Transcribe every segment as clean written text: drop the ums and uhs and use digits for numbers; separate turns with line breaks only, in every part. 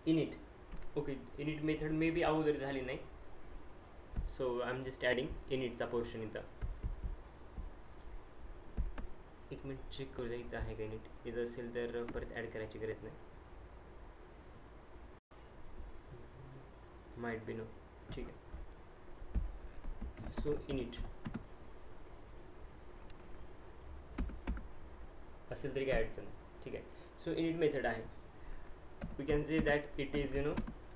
init. Okay, init method may be अगोदर झाली नाही, so I am just adding initचा पोर्शन इथं. एक मिनिट चेक करूया इथं आहे का init. इथं असेल तर परत ॲड करायची गरज नाही. Might be no. ठीक आहे. सो init असेल तरी काय अडचण नाही. ठीक आहे. सो init मेथड आहे. We can say that it is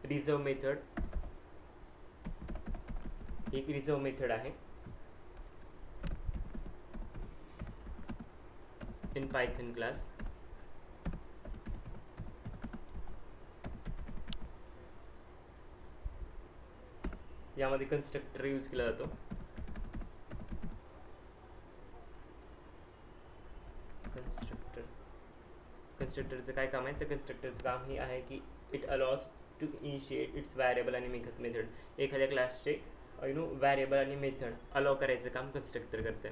reserve method. एक रिझर्व मेथड आहे इन पायथन क्लास. यामध्ये कन्स्ट्रक्टर यूज केला जातो. कन्स्ट्रक्टरचं काय काम आहे तर कन्स्ट्रक्टरचं काम हे आहे की it allows to initiate its variable आणि मेथड. एखाद्या क्लासचे व्हॅरिएबल आणि मेथड अलाव करायचं काम कन्स्ट्रक्टर करते.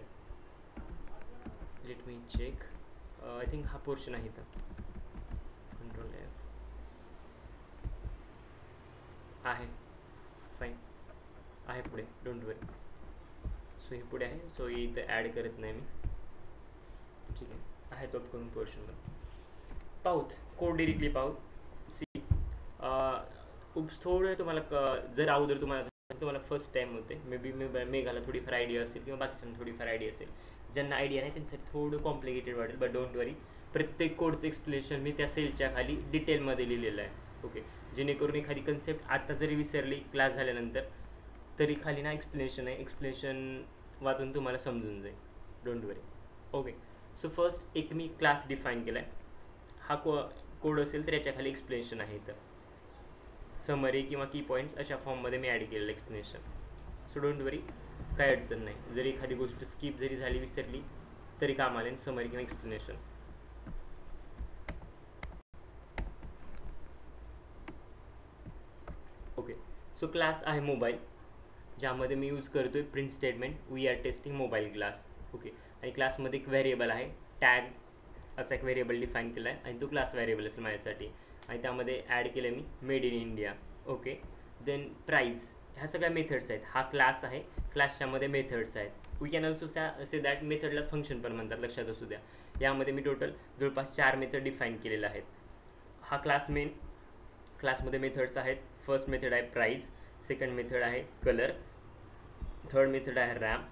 Let me check. I think हा पोर्शन आहे इथं. कंट्रोल एफ आहे. फाईन आहे पुढे, डोंट वरी. सो हे पुढे आहे. सो इथं ॲड करत नाही मी. ठीक आहे तो करून पोर्शनमध्ये पाहूत. कोड डिरेक्टली पाहूत. सी थोडं तुम्हाला जर अगोदर तुम्हाला फर्स्ट टाईम होते, मे बी मेघाला थोडीफार आयडिया असेल किंवा बाकीच्यांना थोडीफार आयडिया असेल. ज्यांना आयडिया नाही त्यांच्यासाठी थोडं कॉम्प्लिकेटेड वाटेल, बट डोंट वरी. प्रत्येक कोडचं एक्सप्लेनेशन मी त्या सेलच्या खाली डिटेलमध्ये लिहिलेलं आहे. ओके, जेणेकरून एखादी कन्सेप्ट आत्ता जरी विसरली क्लास झाल्यानंतर तरी खाली ना एक्सप्लेनेशन आहे. एक्सप्लेनेशन वाचून तुम्हाला समजून जाईल. Don't worry. Okay, so first एक मी क्लास डिफाईन केला आहे. हा कोड असेल तर याच्या खाली एक्सप्लेनेशन आहे. इथं समरी किंवा की पॉईंट्स अशा फॉर्ममध्ये मी ॲड केलेलं एक्सप्लेनेशन. सो डोंट वरी, काय अडचण नाही. जरी एखादी गोष्ट स्किप जरी झाली, विसरली तरी काम आले समरी किंवा एक्सप्लेनेशन. ओके, सो क्लास आहे मोबाईल, ज्यामध्ये मी यूज करतो आहे print statement. We are testing mobile class. Okay, आणि क्लासमध्ये एक व्हेरिएबल आहे टॅग असा एक व्हेरिएबल डिफाईन केला आहे आणि तो क्लास व्हेरिएबल असेल माझ्यासाठी. आणि त्यामध्ये ॲड केलं मी made in India. Okay, then price. ह्या सगळ्या मेथड्स आहेत. हा क्लास आहे, क्लासच्यामध्ये मेथड्स आहेत. We can also say that मेथडलाच फंक्शन पण म्हणतात, लक्षात असू द्या. यामध्ये मी टोटल जवळपास 4 मेथड डिफाईन केलेल्या आहेत. हा क्लास मेन. क्लासमध्ये मेथड्स आहेत. फर्स्ट मेथड आहे प्राईज, सेकंड मेथड आहे कलर, थर्ड मेथड आहे रॅम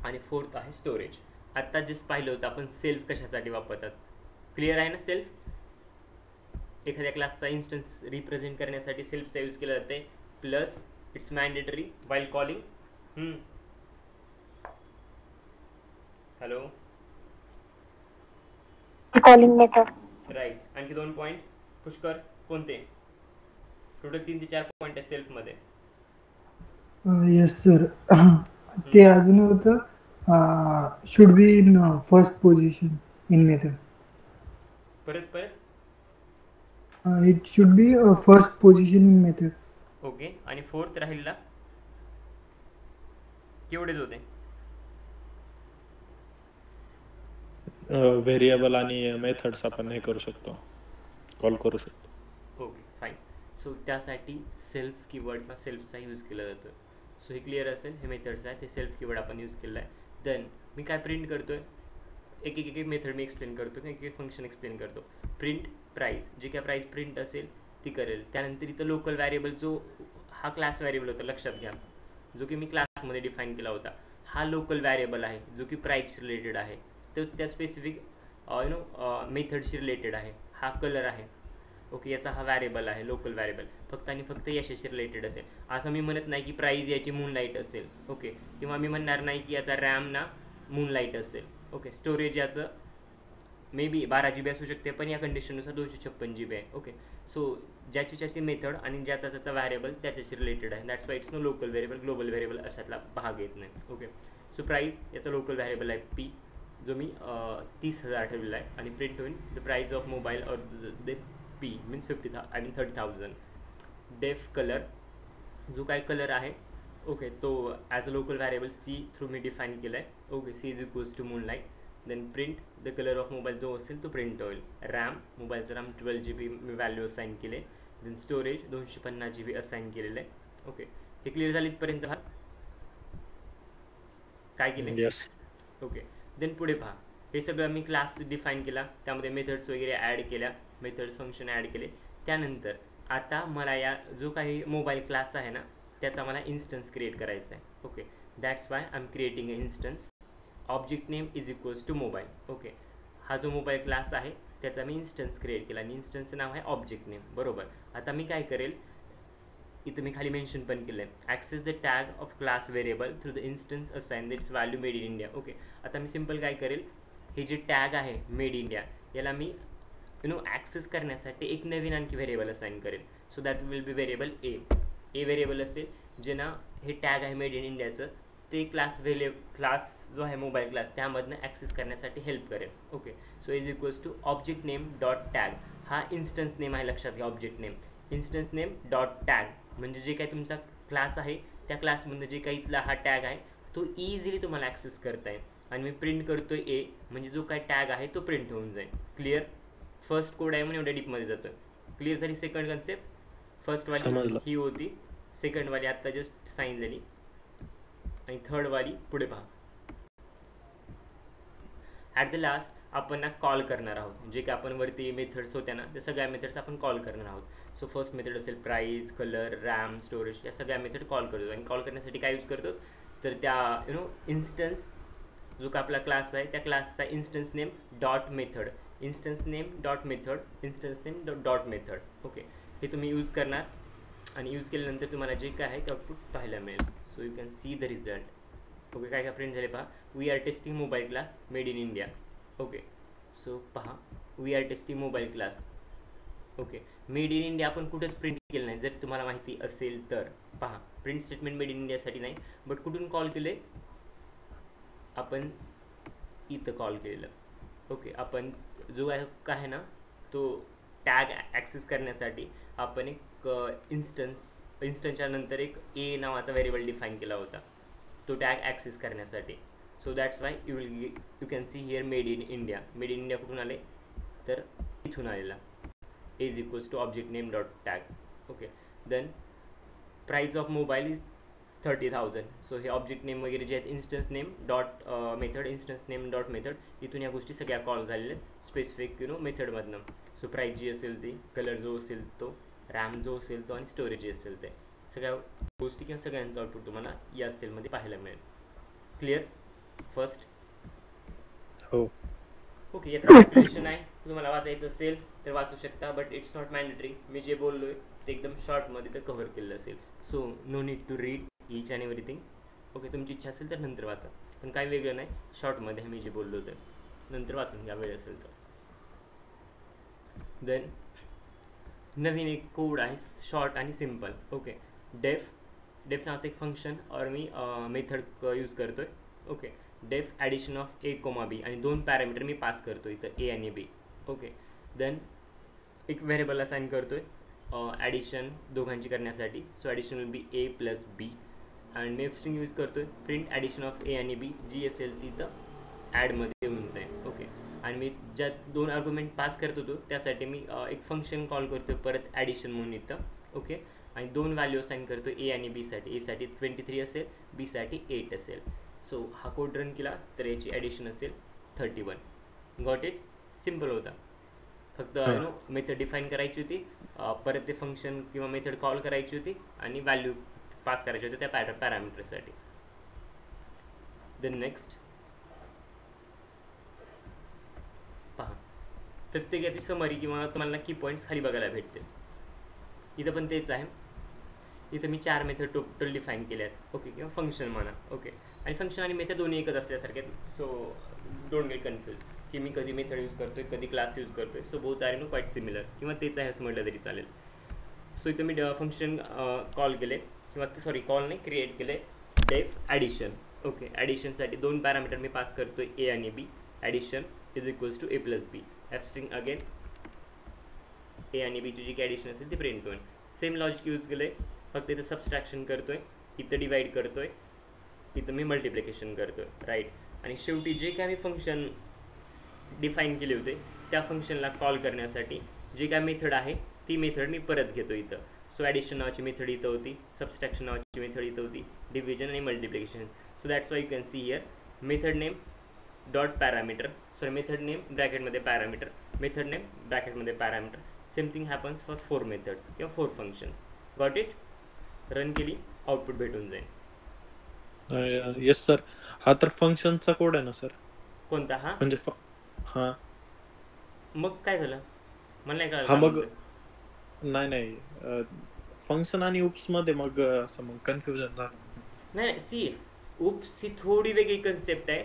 आणि फोर्थ आहे स्टोरेज. आत्ता जस्ट पाहिलं होतं आपण सेल्फ कशासाठी वापरतात. क्लिअर आहे ना सेल्फ? एखाद्या क्लासचा इन्स्टन्स रिप्रेझेंट करण्यासाठी सेल्फचा यूज केला जाते. Plus it's mandatory while calling. Hello,
calling method.
Right. आणखी 2 पॉईंट पुष्कर कोणते? टोटल 3 ते 4 पॉईंट आहे सेल्फमध्ये.
Yes sir. ते अजून होतं should be in first position in method.
परत
it should be first position in method.
Okay, आणि फोर्थ राहिलेला केवढेच होते?
व्हेरिएबल आणि मेथड्स आपण हे करू शकतो, कॉल करू शकतो.
Okay, fine. सो त्यासाठी सेल्फ कीवर्ड किंवा सेल्फचा यूज केला जातो. सो हे क्लिअर असेल. हे मेथड्स आहे, ते सेल्फ कीवर्ड आपण यूज केलं आहे. देन मी काय प्रिंट करतो आहे, एक मेथड मी एक्सप्लेन करतो, एक फंक्शन एक्सप्लेन करतो. प्रिंट प्राईस, जे काय प्राईस प्रिंट असेल ती करेल. त्यानंतर इथं लोकल व्हॅरिएबल, जो हा क्लास व्हॅरिएबल होता, लक्षात घ्या, जो की मी क्लासमध्ये डिफाईन केला होता. हा लोकल व्हॅरिएबल आहे जो की प्राईस रिलेटेड आहे. तो त्या स्पेसिफिक मेथडशी रिलेटेड आहे. हा कलर आहे. ओके, याचा हा व्हॅरिएबल आहे लोकल व्हॅरिएबल. फक्त आणि फक्त याच्याशी रिलेटेड असेल. असं मी म्हणत नाही की प्राईज याची मूनलाईट असेल. ओके, किंवा मी म्हणणार नाही की याचा रॅम ना मूनलाईट असेल. ओके, स्टोरेज याचं मे बी 12 GB असू शकते, पण या कंडिशननुसार 256 GB आहे. ओके, सो ज्याची मेथड आणि ज्याचा व्हॅरिएबल त्याच्याशी रिलेटेड आहे. That's why it's no local variable, global variable अशातला भाग येत नाही. ओके, सो प्राईस याचा लोकल व्हॅरिएबल आहे पी, जो मी 30,000 ठेवलेला आहे. आणि प्रिंट होईल द प्राईज ऑफ मोबाईल और the P means 30,000. Def colour, जो काय कलर आहे, ओके, तो as a local variable C through me define केला आहे. Okay, C is equals to moonlight. Then print the colour of mobile जो असेल तो प्रिंट होईल. रॅम, मोबाईलचा रॅम 12 GB मी व्हॅल्यू असाईन केले. देन स्टोरेज 250 GB असाइन केलेलं आहे. ओके, हे क्लिअर झालं इथपर्यंत? काय केलं?
यस.
ओके, देन पुढे पहा, हे सगळं मी क्लास डिफाईन केला, त्यामध्ये मेथड्स वगैरे ॲड केल्या, मेथड्स फंक्शन ॲड केले. त्यानंतर आता मला या जो काही मोबाईल क्लास आहे ना त्याचा मला इन्स्टन्स क्रिएट करायचा आहे. Okay, that's why I am creating a instance. Object name is equals to mobile. Okay, हा जो मोबाईल क्लास आहे त्याचा मी इन्स्टन्स क्रिएट केला आणि इन्स्टन्सचं नाव आहे ऑब्जेक्ट नेम. बरोबर. आता मी काय करेल, इथं मी खाली मेन्शन पण केलं आहे, access the tag of class variable through the instance assign that's value made in India. Okay, आता मी सिम्पल काय करेल, हे जे टॅग आहे मेड इंडिया याला मी ॲक्सेस करण्यासाठी एक नवीन आणखी व्हेरिएबल असाइन करेल. So that will be variable A. A variable असेल जे ना हे टॅग आहे मेड इन इंडियाचं ते क्लास जो आहे मोबाईल क्लास त्यामधनं ॲक्सेस करण्यासाठी हेल्प करेल. Okay, so is equals to object name dot tag. हा इन्स्टन्स नेम आहे, लक्षात घ्या. Object name, instance name dot tag म्हणजे जे काही तुमचा क्लास आहे त्या क्लासमधनं जे काही इथला हा टॅग आहे तो इझिली तुम्हाला ॲक्सेस करता येईल. आणि मी प्रिंट करतो ए म्हणजे जो काही टॅग आहे तो प्रिंट होऊन जाईल. क्लिअर? फर्स्ट कोड आहे म्हणून एवढ्या डीपमध्ये जातो. क्लिअर झाली सेकंड कन्सेप्ट? फर्स्टवाली ही होती, सेकंडवाली आत्ता जस्ट सांगितलेली आणि थर्डवाली पुढे पहा. ॲट द लास्ट आपण ना कॉल करणार आहोत, जे की आपण वरती मेथड्स होत्या ना त्या सगळ्या मेथड्स आपण कॉल करणार आहोत. सो फर्स्ट मेथड असेल प्राईस, कलर, रॅम, स्टोरेज, या सगळ्या मेथड कॉल करतो. आणि कॉल करण्यासाठी काय यूज करतो तर त्या इन्स्टन्स जो का आपला क्लास आहे त्या क्लासचा instance name dot method, instance name dot method, instance name dot method. Okay, हे तुम्ही यूज करणार आणि यूज केल्यानंतर तुम्हाला जे काय आहे ते आउटपुट पाहायला मिळेल. So you can see the result. Okay, काय काय प्रिंट झाले पहा. We are testing mobile class made in India. Okay, so पहा we are testing mobile class. Okay, made in India आपण कुठंच प्रिंट केलं नाही, जर तुम्हाला माहिती असेल तर. पहा, प्रिंट स्टेटमेंट मेड इन इंडियासाठी नाही, बट कुठून कॉल केले आपण, इथं कॉल केलेलं. ओके, आपण जो आहे ना तो टॅग ॲक्सेस करण्यासाठी आपण एक इन्स्टन्सच्या नंतर एक ए नावाचा व्हेरिएबल डिफाईन केला होता तो टॅग ॲक्सेस करण्यासाठी. So that's why you can see here made in India. Made in India कुठून आले तर इथून आलेला. A is equals to object name dot tag. Okay, then price of mobile is 30,000. So हे ऑब्जेक्ट नेम वगैरे जे आहेत instance name dot method, instance name dot method, इथून या गोष्टी सगळ्या कॉल झालेल्या स्पेसिफिक मेथडमधनं. सो प्राईस जी असेल ती, कलर जो असेल तो, रॅम जो असेल तो आणि स्टोरेज जे असेल ते सगळ्या गोष्टी किंवा सगळ्यांचं आउटपुट तुम्हाला या सेलमध्ये पाहायला मिळेल. क्लिअर? फर्स्ट
हो.
ओके, याचं कॅल्क्युलेशन आहे, तुम्हाला वाचायचं असेल तर वाचू शकता, बट इट्स नॉट मॅन्डेटरी. मी जे बोललो आहे ते एकदम शॉर्टमध्ये तर कव्हर केलेलं असेल. So no need to read each and everything. Okay, तुमची इच्छा असेल तर नंतर वाचा, पण काही वेगळं नाही, शॉर्टमध्ये मी जे बोललो होतं नंतर वाचून घ्या वेळ असेल तर. देन नवीन एक कोड आहे, शॉर्ट आणि सिम्पल. ओके, डेफ नावाचं एक फंक्शन और मी मेथड यूज करतो आहे. Okay, def addition of A comma B आणि 2 पॅरामीटर मी पास करतो इथं ए आणि बी. ओके, देन एक व्हेरिएबल असाइन करतो आहे ॲडिशन दोघांची करण्यासाठी. So addition will be A plus B आणि मी स्ट्रिंग यूज करतो आहे प्रिंट ॲडिशन ऑफ ए आणि बी, जी असेल तिथं ॲडमध्ये येऊन जाईल. ओके, आणि मी ज्या 2 आर्ग्युमेंट पास करत होतो त्यासाठी मी एक फंक्शन कॉल करतो परत ॲडिशन म्हणून इथं. ओके, आणि 2 व्हॅल्यू असाइन करतो ए आणि बीसाठी. एसाठी 23 असेल, बीसाठी 8 असेल. सो हा कोड रन केला तर याची ॲडिशन असेल 31. Got it? सिम्पल होता. फक्त मेथड डिफाईन करायची होती, परत ते फंक्शन किंवा मेथड कॉल करायची होती आणि व्हॅल्यू पास करायची होती त्या पॅरामीटरसाठी. देन नेक्स्ट पहा, प्रत्येकाची समरी किंवा तुम्हाला की पॉईंट्स खाली बघायला भेटतील. इथं पण तेच आहे. इथं मी 4 मेथड टोटल डिफाईन केल्या आहेत. ओके, किंवा फंक्शन म्हणा. ओके, आणि फंक्शन आणि मेथड दोन्ही एकच असल्यासारखे आहेत. सो डोंट गेट कन्फ्यूज की मी कधी मेथड यूज करतो आहे, कधी क्लास यूज करतो आहे. So both are quite similar, किंवा तेच आहे असं म्हटलं तरी चालेल. सो इथं मी फंक्शन कॉल केले, किंवा सॉरी कॉल नाही, क्रिएट केले डेफ ॲडिशन. ओके, ॲडिशनसाठी 2 पॅरामीटर मी पास करतो आहे ए आणि B. Addition is equals to A plus B. F string again A आणि बीची जी काही ॲडिशन असेल ती प्रिंट होईल. सेम लॉजिक यूज केलं आहे, फक्त इथं सबस्ट्रॅक्शन करतो आहे, इथं डिवाईड करतो आहे, इथं मी मल्टिप्लिकेशन करतो आहे. राईट, आणि शेवटी जे काय मी फंक्शन डिफाईन केले होते त्या फंक्शनला कॉल करण्यासाठी जे काय मेथड आहे ती मेथड मी परत घेतो इथं. सो ॲडिशन नावाची मेथड इथं होती, सबस्ट्रॅक्शन नावाची मेथड इथं होती, डिव्हिजन आणि multiplication. So that's why you can see here method name dot parameter, sorry method name ब्रॅकेटमध्ये पॅरामीटर, मेथड नेम ब्रॅकेटमध्ये parameter. Same thing happens for 4 methods किंवा 4 फंक्शन्स. Got it? रन केली output भेटून जाईल.
Yes sir. हा तर फंक्शनचा code आहे ना सर?
कोणता हा?
म्हणजे हा
मग काय झालं मला नाही
हा
कळलं.
मग नाही फंक्शन आणि उप्स मध्ये मग असं मग कन्फ्युजन झालं.
नाही सी, उप्स ही थोडी वेगळी कन्सेप्ट आहे.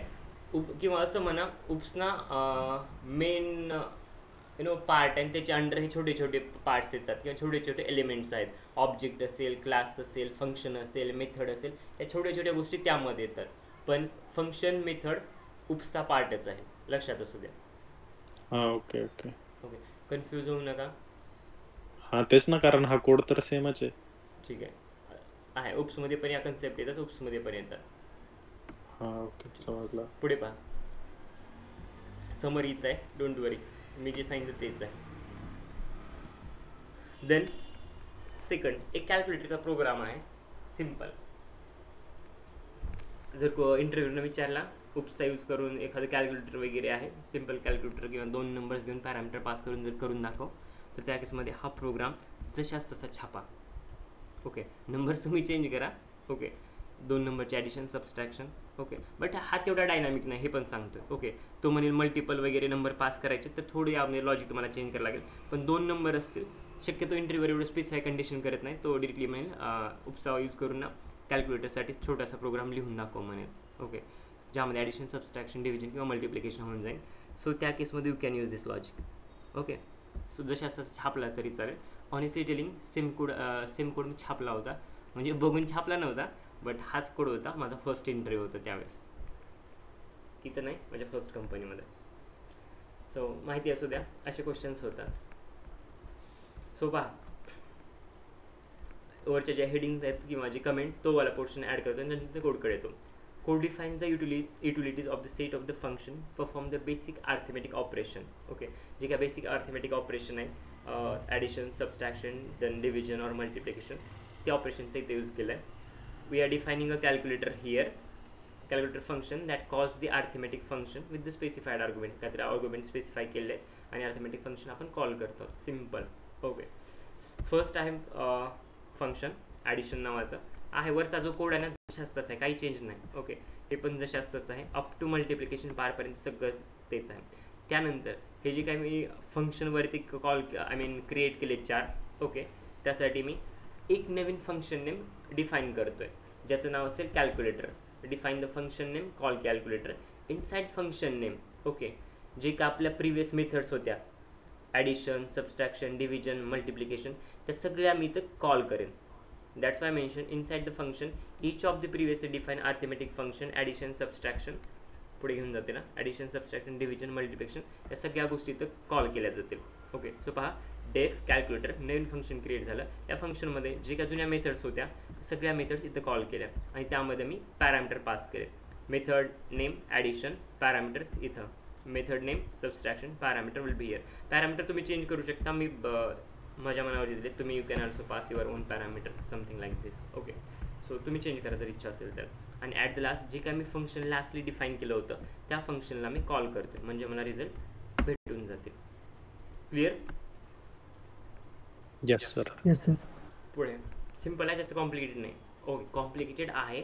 किंवा असं म्हणा, उप्स ना मेन पार्ट आणि त्याच्या अंडर हे छोटे छोटे पार्ट्स येतात किंवा छोटे छोटे एलिमेंट्स आहेत. ऑब्जेक्ट असेल, क्लास असेल, फंक्शन असेल, मेथड असेल, या छोट्या छोट्या गोष्टी त्यामध्ये येतात. पण फंक्शन मेथड उपचा पार्टच आहे, लक्षात असू द्या.
हां ओके ओके
ओके, कन्फ्यूज होऊ नका.
हां तेच ना, कारण हा कोड तर सेमच आहे.
ठीक आहे, उपसमध्ये पण या कन्सेप्ट येतात, उपसमध्ये पण येतात.
हां ओके समजलं.
पुढे पहा, समरी इथं आहे, डोंट वरी, मी जे सांगितलं तेच आहे. देन सेकंड, एक कॅल्क्युलेटरचा प्रोग्राम आहे, सिम्पल. जर इंटरव्ह्यूनं विचारला उपचा यूज करून एखादं कॅल्क्युलेटर वगैरे आहे, सिम्पल कॅल्क्युलेटर किंवा 2 नंबर्स घेऊन पॅरामीटर पास करून जर करून दाखव, तर त्या केसमध्ये हा प्रोग्राम जशाच तसा छापा. ओके, नंबर्स तुम्ही चेंज करा. ओके, 2 नंबरचे ॲडिशन, सबस्ट्रॅक्शन. ओके, बट हा तेवढा डायनामिक नाही, हे पण सांगतोय. ओके, तो म्हणेल मल्टिपल वगैरे नंबर पास करायचे, तर थोडी यामध्ये लॉजिक तुम्हाला चेंज करावं लागेल. पण 2 नंबर असतील, शक्यतो इंटरव्ह्यूवर एवढं स्पेसिफाय कंडिशन करत नाही, तो डिरेक्टली म्हणेल उपचा यूज करून ना कॅल्क्युलेटरसाठी छोटासा प्रोग्राम लिहून दाखव म्हणेल. ओके, ज्यामध्ये ॲडिशन, सबस्ट्रॅक्शन, डिव्हिजन किंवा मल्टिप्लिकेशन होऊन जाईल. सो त्या केसमध्ये you can use this logic. Okay, so जशा असं छापला तरी चालेल. ऑनेस्टली टेलिंग, सेम कोड मी छापला होता, म्हणजे बघून छापला नव्हता, बट हाच कोड होता. माझा फर्स्ट इंटरव्ह्यू होता त्यावेळेस, इथं नाही, माझ्या फर्स्ट कंपनीमध्ये. सो माहिती असू द्या, असे क्वेश्चन्स होतात. सो पहा, वरच्या ज्या हेडिंग्स आहेत किंवा जे कमेंट, तो वाला पोर्शन ॲड करतो आणि नंतर कोडकडे येतो. Code defines the utilities of the set of the function, perform the basic arithmetic operation. Okay, जे काय बेसिक अर्थमेटिक ऑपरेशन आहे, addition, subtraction, then division or multiplication, त्या ऑपरेशनचं इथे यूज केलं आहे. We are defining a calculator here, calculator function that calls the arithmetic function with the specified argument. काहीतरी argument specify केले आहे आणि अर्थमेटिक फंक्शन आपण कॉल करतो. सिम्पल. ओके, फर्स्ट आहे फंक्शन ॲडिशन नावाचं आहे. वरचा जो कोड आहे ना, जशाच तसा आहे, काही चेंज नाही. ओके, हे पण जशाच तसं आहे, अप टू मल्टिप्लिकेशन पारपर्यंत सगळं तेच आहे. त्यानंतर हे जे काही मी फंक्शनवरती क्रिएट केले 4. ओके, त्यासाठी मी एक नवीन फंक्शन नेम डिफाईन करतो आहे, ज्याचं नाव असेल calculator. Define the function name, call calculator. Inside function name, okay, जे का आपल्या प्रिव्हियस मेथड्स होत्या, ॲडिशन, सबस्ट्रॅक्शन, डिव्हिजन, मल्टिप्लिकेशन, त्या सगळ्या मी इथं कॉल करेन. That's why I mentioned inside the function each of the previously defined arithmetic function, addition, subtraction, पुढे घेऊन जाते ना, ॲडिशन, सबस्ट्रॅक्शन, डिव्हिजन, मल्टिप्लिकेशन, या सगळ्या गोष्टी इथं कॉल केल्या जातील. ओके, सो पहा, डेफ कॅल्क्युलेटर नवीन फंक्शन क्रिएट झालं. या फंक्शनमध्ये जे काही जुन्या मेथड्स होत्या, सगळ्या मेथड्स इथं कॉल केल्या आणि त्यामध्ये मी पॅरामीटर पास केले. मेथड नेम ॲडिशन, पॅरामीटर्स इथं, method name subtraction, parameter will be here. Parameter तुम्ही चेंज करू शकता, मी माझ्या मनावर दिले, तुम्ही you can also pass your on parameter, something like this. Okay, so तुम्ही चेंज करा जर इच्छा असेल तर. आणि ॲट द लास्ट जे काय मी फंक्शन लास्टली डिफाईन केलं होतं, त्या फंक्शनला मी कॉल करतो, म्हणजे मला रिझल्ट भेटून जातील. Clear?
Yes sir.
Yes sir.
पुढे सिम्पल आहे, जास्त कॉम्प्लिकेटेड नाही. ओके, कॉम्प्लिकेटेड आहे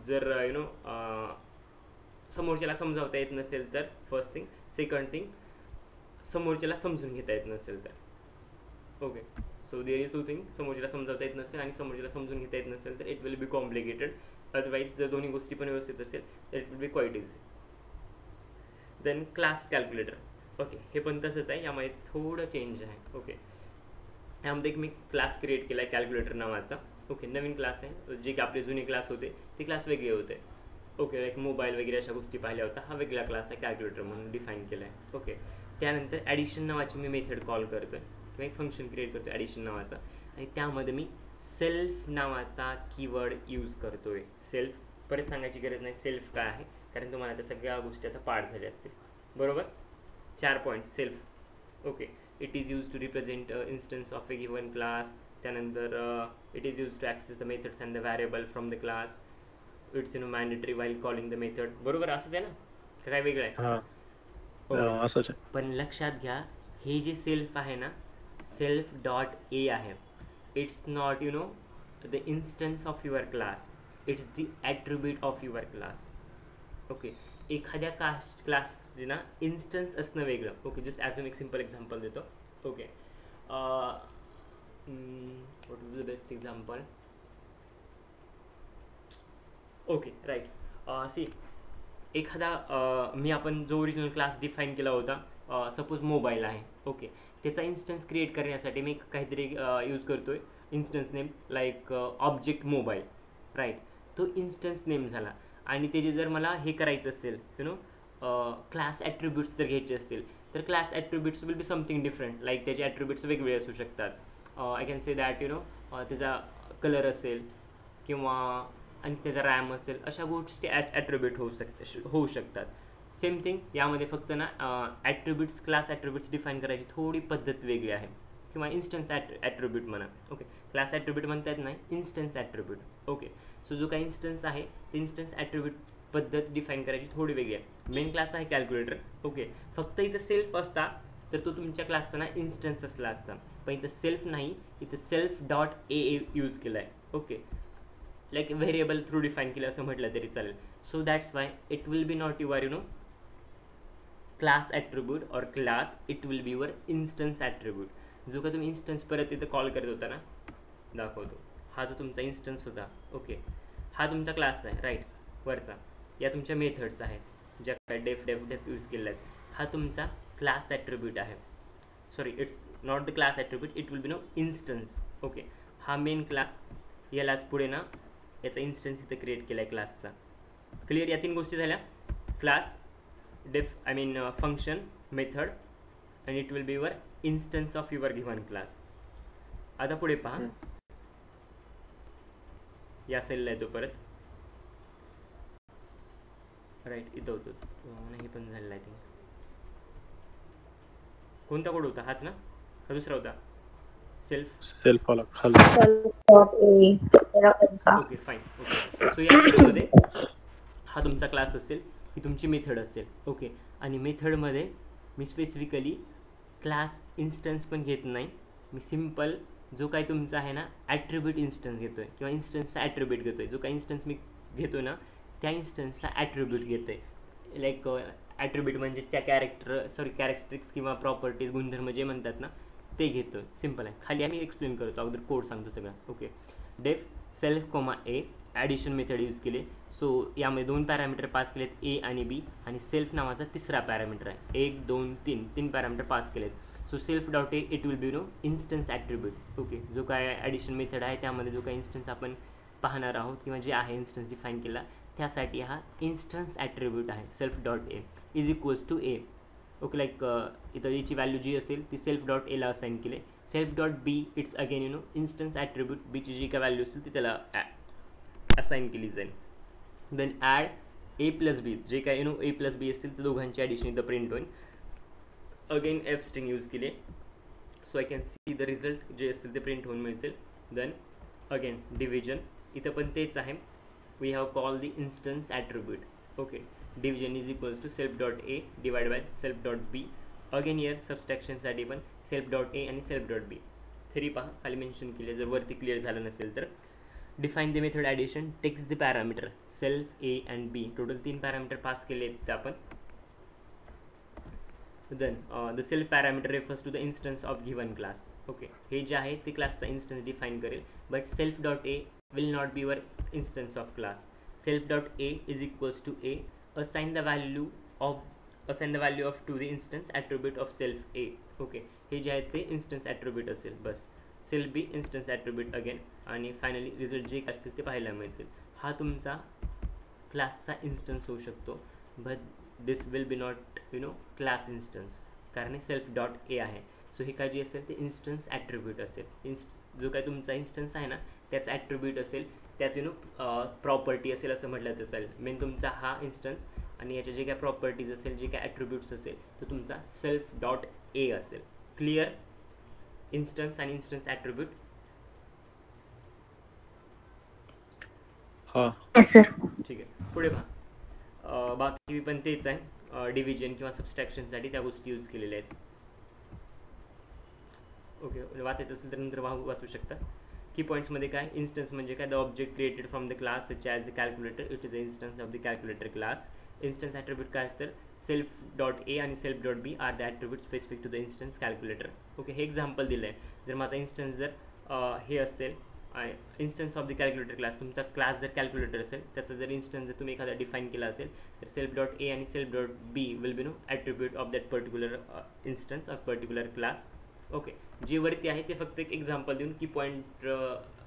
जर समोरच्याला समजावता येत नसेल तर, फर्स्ट थिंग. सेकंड थिंग, समोरच्याला समजून घेता येत नसेल तर. Okay, so there is 2 thing, समोरच्याला समजावता येत नसेल आणि समोरच्याला समजून घेता येत नसेल तर it will be complicated. Otherwise जर दोन्ही गोष्टी पण व्यवस्थित असेल तर it will be quite easy. Then class calculator. Okay, हे पण तसंच आहे, यामध्ये थोडं चेंज आहे. ओके, यामध्ये एक मी क्लास क्रिएट केला आहे कॅल्क्युलेटर नावाचा. ओके, नवीन क्लास आहे, जे की आपले जुने क्लास होते ते क्लास वेगळे होते. ओके, लाईक मोबाईल वगैरे अशा गोष्टी पाहिल्या होत्या, हा वेगळा क्लास आहे, कॅल्क्युलेटर म्हणून डिफाईन केला आहे. ओके, त्यानंतर ॲडिशन नावाची मी मेथड कॉल करतो आहे किंवा एक फंक्शन क्रिएट करतो ॲडिशन नावाचा, आणि त्यामध्ये मी सेल्फ नावाचा कीवर्ड यूज करतो आहे. सेल्फ परत सांगायची गरज नाही सेल्फ काय आहे, कारण तुम्हाला त्या सगळ्या गोष्टी आता पाठ झाल्या असतील. बरोबर, 4 points self. Okay, it is use to represent instance of a given class. त्यानंतर it is use to access the methods and the variable from the class. It's mandatory while calling the method. बरोबर असंच आहे ना, का काय वेगळं आहे?
असंच आहे.
पण लक्षात घ्या, हे जे सेल्फ आहे ना, सेल्फ डॉट ए आहे, it's not the instance of your class, it's the attribute of your class. Okay, एखाद्या क्लासचे ना इन्स्टन्स असणं वेगळं. ओके, जस्ट ॲज एक सिम्पल एक्झाम्पल देतो. Okay, what is the best example? Okay, right. See, एखादा मी आपण जो ओरिजिनल क्लास डिफाईन केला होता, सपोज मोबाईल आहे. ओके, त्याचा इन्स्टन्स क्रिएट करण्यासाठी मी काहीतरी यूज करतो आहे instance name like object mobile, right. तो इन्स्टन्स नेम झाला. आणि त्याचे जर मला हे करायचं असेल क्लास ॲट्रिब्यूट्स जर घ्यायचे असतील, तर class attributes will be something different. Like त्याचे ॲट्रिब्यूट्स वेगवेगळे असू शकतात. आय कॅन से दॅट त्याचा कलर असेल किंवा आणि त्याचा रॅम असेल, अशा गोष्टी ॲट्रिब्यूट होऊ शकतात. सेम थिंग यामध्ये फक्त ना ॲट्रिब्यूट्स, क्लास ॲट्रिब्यूट्स डिफाईन करायची थोडी पद्धत वेगळी आहे, किंवा इन्स्टन्स ॲट्रिब्यूट म्हणा. ओके, क्लास ॲट्रिब्यूट म्हणता येत नाही, इन्स्टन्स ॲट्रिब्यूट. ओके, सो जो काही इन्स्टन्स आहे ते इन्स्टन्स ॲट्रिब्यूट पद्धत डिफाईन करायची थोडी वेगळी आहे. मेन क्लास आहे कॅल्क्युलेटर. ओके, फक्त इथं सेल्फ असता तर तो तुमच्या क्लासचा ना इन्स्टन्स असला असता, पण इथं सेल्फ नाही, इथं सेल्फ डॉट ए यूज केला आहे. Okay, like variable through define केलं असं म्हटलं तरी चालेल. So that's why it will be not your class attribute or class, it will be your instance attribute. जो का तुम्ही इन्स्टन्स परत इथं कॉल करत होता ना, दाखवतो. हा जो तुमचा इन्स्टन्स होता, ओके, हा तुमचा क्लास आहे, राईट, वरचा. या तुमच्या मेथड्स आहेत ज्या काय डेफ यूज केल्या आहेत. हा तुमचा क्लास ॲट्रिब्यूट आहे. Sorry, it's not the class attribute, it will B instance. Okay, हा मेन क्लास, यालाच पुढे ना याचा इन्स्टन्स इथं क्रिएट केला आहे क्लासचा. क्लिअर? या 3 गोष्टी झाल्या. Class, function, method, and it will be your instance of your given class. आता पुढे पहा, या सेलला येतो परत, राईट, इथं होतो. नाही पण झालेला आय थिंक. कोणता कोड होता? हाच ना का दुसरा होता? सेल्फ वाला खाली. Okay, fine. ओके, सो या केसमध्ये हा तुमचा क्लास असेल, ही तुमची मेथड असेल. ओके, आणि मेथडमध्ये मी स्पेसिफिकली क्लास इन्स्टन्स पण घेत नाही. मी सिम्पल जो काही तुमचा आहे ना ॲट्रिब्यूट इन्स्टन्स घेतो आहे, किंवा इन्स्टन्सचा ॲट्रिब्यूट घेतो आहे. जो काही इन्स्टन्स मी घेतो ना त्या इन्स्टन्सचा ॲट्रिब्यूट घेतो आहे. लाईक ॲट्रिब्यूट म्हणजे कॅरेक्टरिस्टिक्स किंवा प्रॉपर्टीज, गुणधर्म जे म्हणतात ना ते घेतो आहे. सिम्पल आहे. खाली आम्ही एक्सप्लेन करतो, अगोदर कोड सांगतो सगळं. ओके, डेफ सेल्फ कॉमा ए, ॲडिशन मेथड यूज केले. सो यामध्ये 2 पॅरामीटर पास केलेत, ए आणि बी, आणि सेल्फ नावाचा तिसरा पॅरामीटर आहे. 1 2 3 पॅरामीटर पास केलेत. So self dot A, it will B instance attribute. Okay, जो काय ॲडिशन मेथड आहे त्यामध्ये जो काही इन्स्टन्स आपण पाहणार आहोत किंवा जे आहे इन्स्टन्स डिफाईन केला त्यासाठी हा इन्स्टन्स ॲट्रिब्यूट आहे. Self dot A is equals to A. Okay, like इथं याची व्हॅल्यू जी असेल ती सेल्फ डॉट एला असाईन केले. Self dot B, it's again instance attribute, बीची जी काय व्हॅल्यू असेल ती त्याला असाईन केली जाईल. देन ॲड ए प्लस बी, जे काय ए प्लस बी असेल तर दोघांची ॲडिशन इथं प्रिंट होईल. अगेन एफ स्ट्रिंग यूज केले. So I can see the result जे असेल ते प्रिंट होऊन मिळतील. देन अगेन डिव्हिजन, इथं पण तेच आहे. We have call the instance attribute. Okay, division is equals to self dot A divide by self dot B. Again here सबस्ट्रॅक्शनसाठी पण सेल्फ डॉट ए आणि सेल्फ डॉट बी. 3 पहा खाली मेन्शन केले, जर वरती क्लिअर झालं नसेल तर. Define the method addition, takes the parameter self a and b. Total 3 parameter pass केले आहेत आपण. Then the self parameter refers to the instance of given class. Okay, हे जे आहे ते क्लासचा इन्स्टन्स डिफाईन करेल, but self dot a will not be your instance of class. Self dot A is equals to a, assign the value of to the instance attribute of self a. Okay, हे जे आहे ते instance attribute असेल. बस self be instance attribute again, आणि finally result जे असतील ते पाहायला मिळतील. हा तुमचा क्लासचा इन्स्टन्स होऊ शकतो, but this will be not class instance, कारण हे सेल्फ डॉट ए आहे. सो हे काय जे असेल ते इन्स्टन्स ॲट्रिब्यूट असेल. जो काय तुमचा इन्स्टन्स आहे ना त्याचा ॲट्रिब्यूट असेल, त्याच प्रॉपर्टी असेल असं म्हटलं तर चालेल. मेन तुमचा हा इन्स्टन्स, आणि याचे जे काय प्रॉपर्टीज असेल, जे काय ॲट्रिब्यूट्स असेल तो तुमचा सेल्फ डॉट ए असेल. क्लिअर इन्स्टन्स आणि इन्स्टन्स ॲट्रिब्यूट.
हा
ठीक आहे, पुढे पहा. बाकी पण तेच आहे, डिव्हिजन किंवा सबस्ट्रॅक्शनसाठी त्या गोष्टी यूज केलेल्या आहेत. ओके, वाचायचं असेल तर नंतर वाचू शकता. की पॉईंट्समध्ये काय, इन्स्टन्स म्हणजे काय, the object created from the class such as the calculator, it is the instance of the calculator class. Instance attribute काय असतं, सेल्फ डॉट ए आणि self dot b are the attribute specific to the instance calculator. Okay, हे example दिलं आहे. जर माझा instance जर हे असेल, instance of the calculator class, तुमचा क्लास जर कॅल्क्युलेटर असेल, त्याचा जर इन्स्टन्स जर तुम्ही एखादा डिफाईन केला असेल, तर सेल्फ डॉट ए आणि self dot b will be no attribute of that particular instance of particular class. Okay, जे वरती आहे ते फक्त एक एक्झाम्पल देऊन की पॉईंट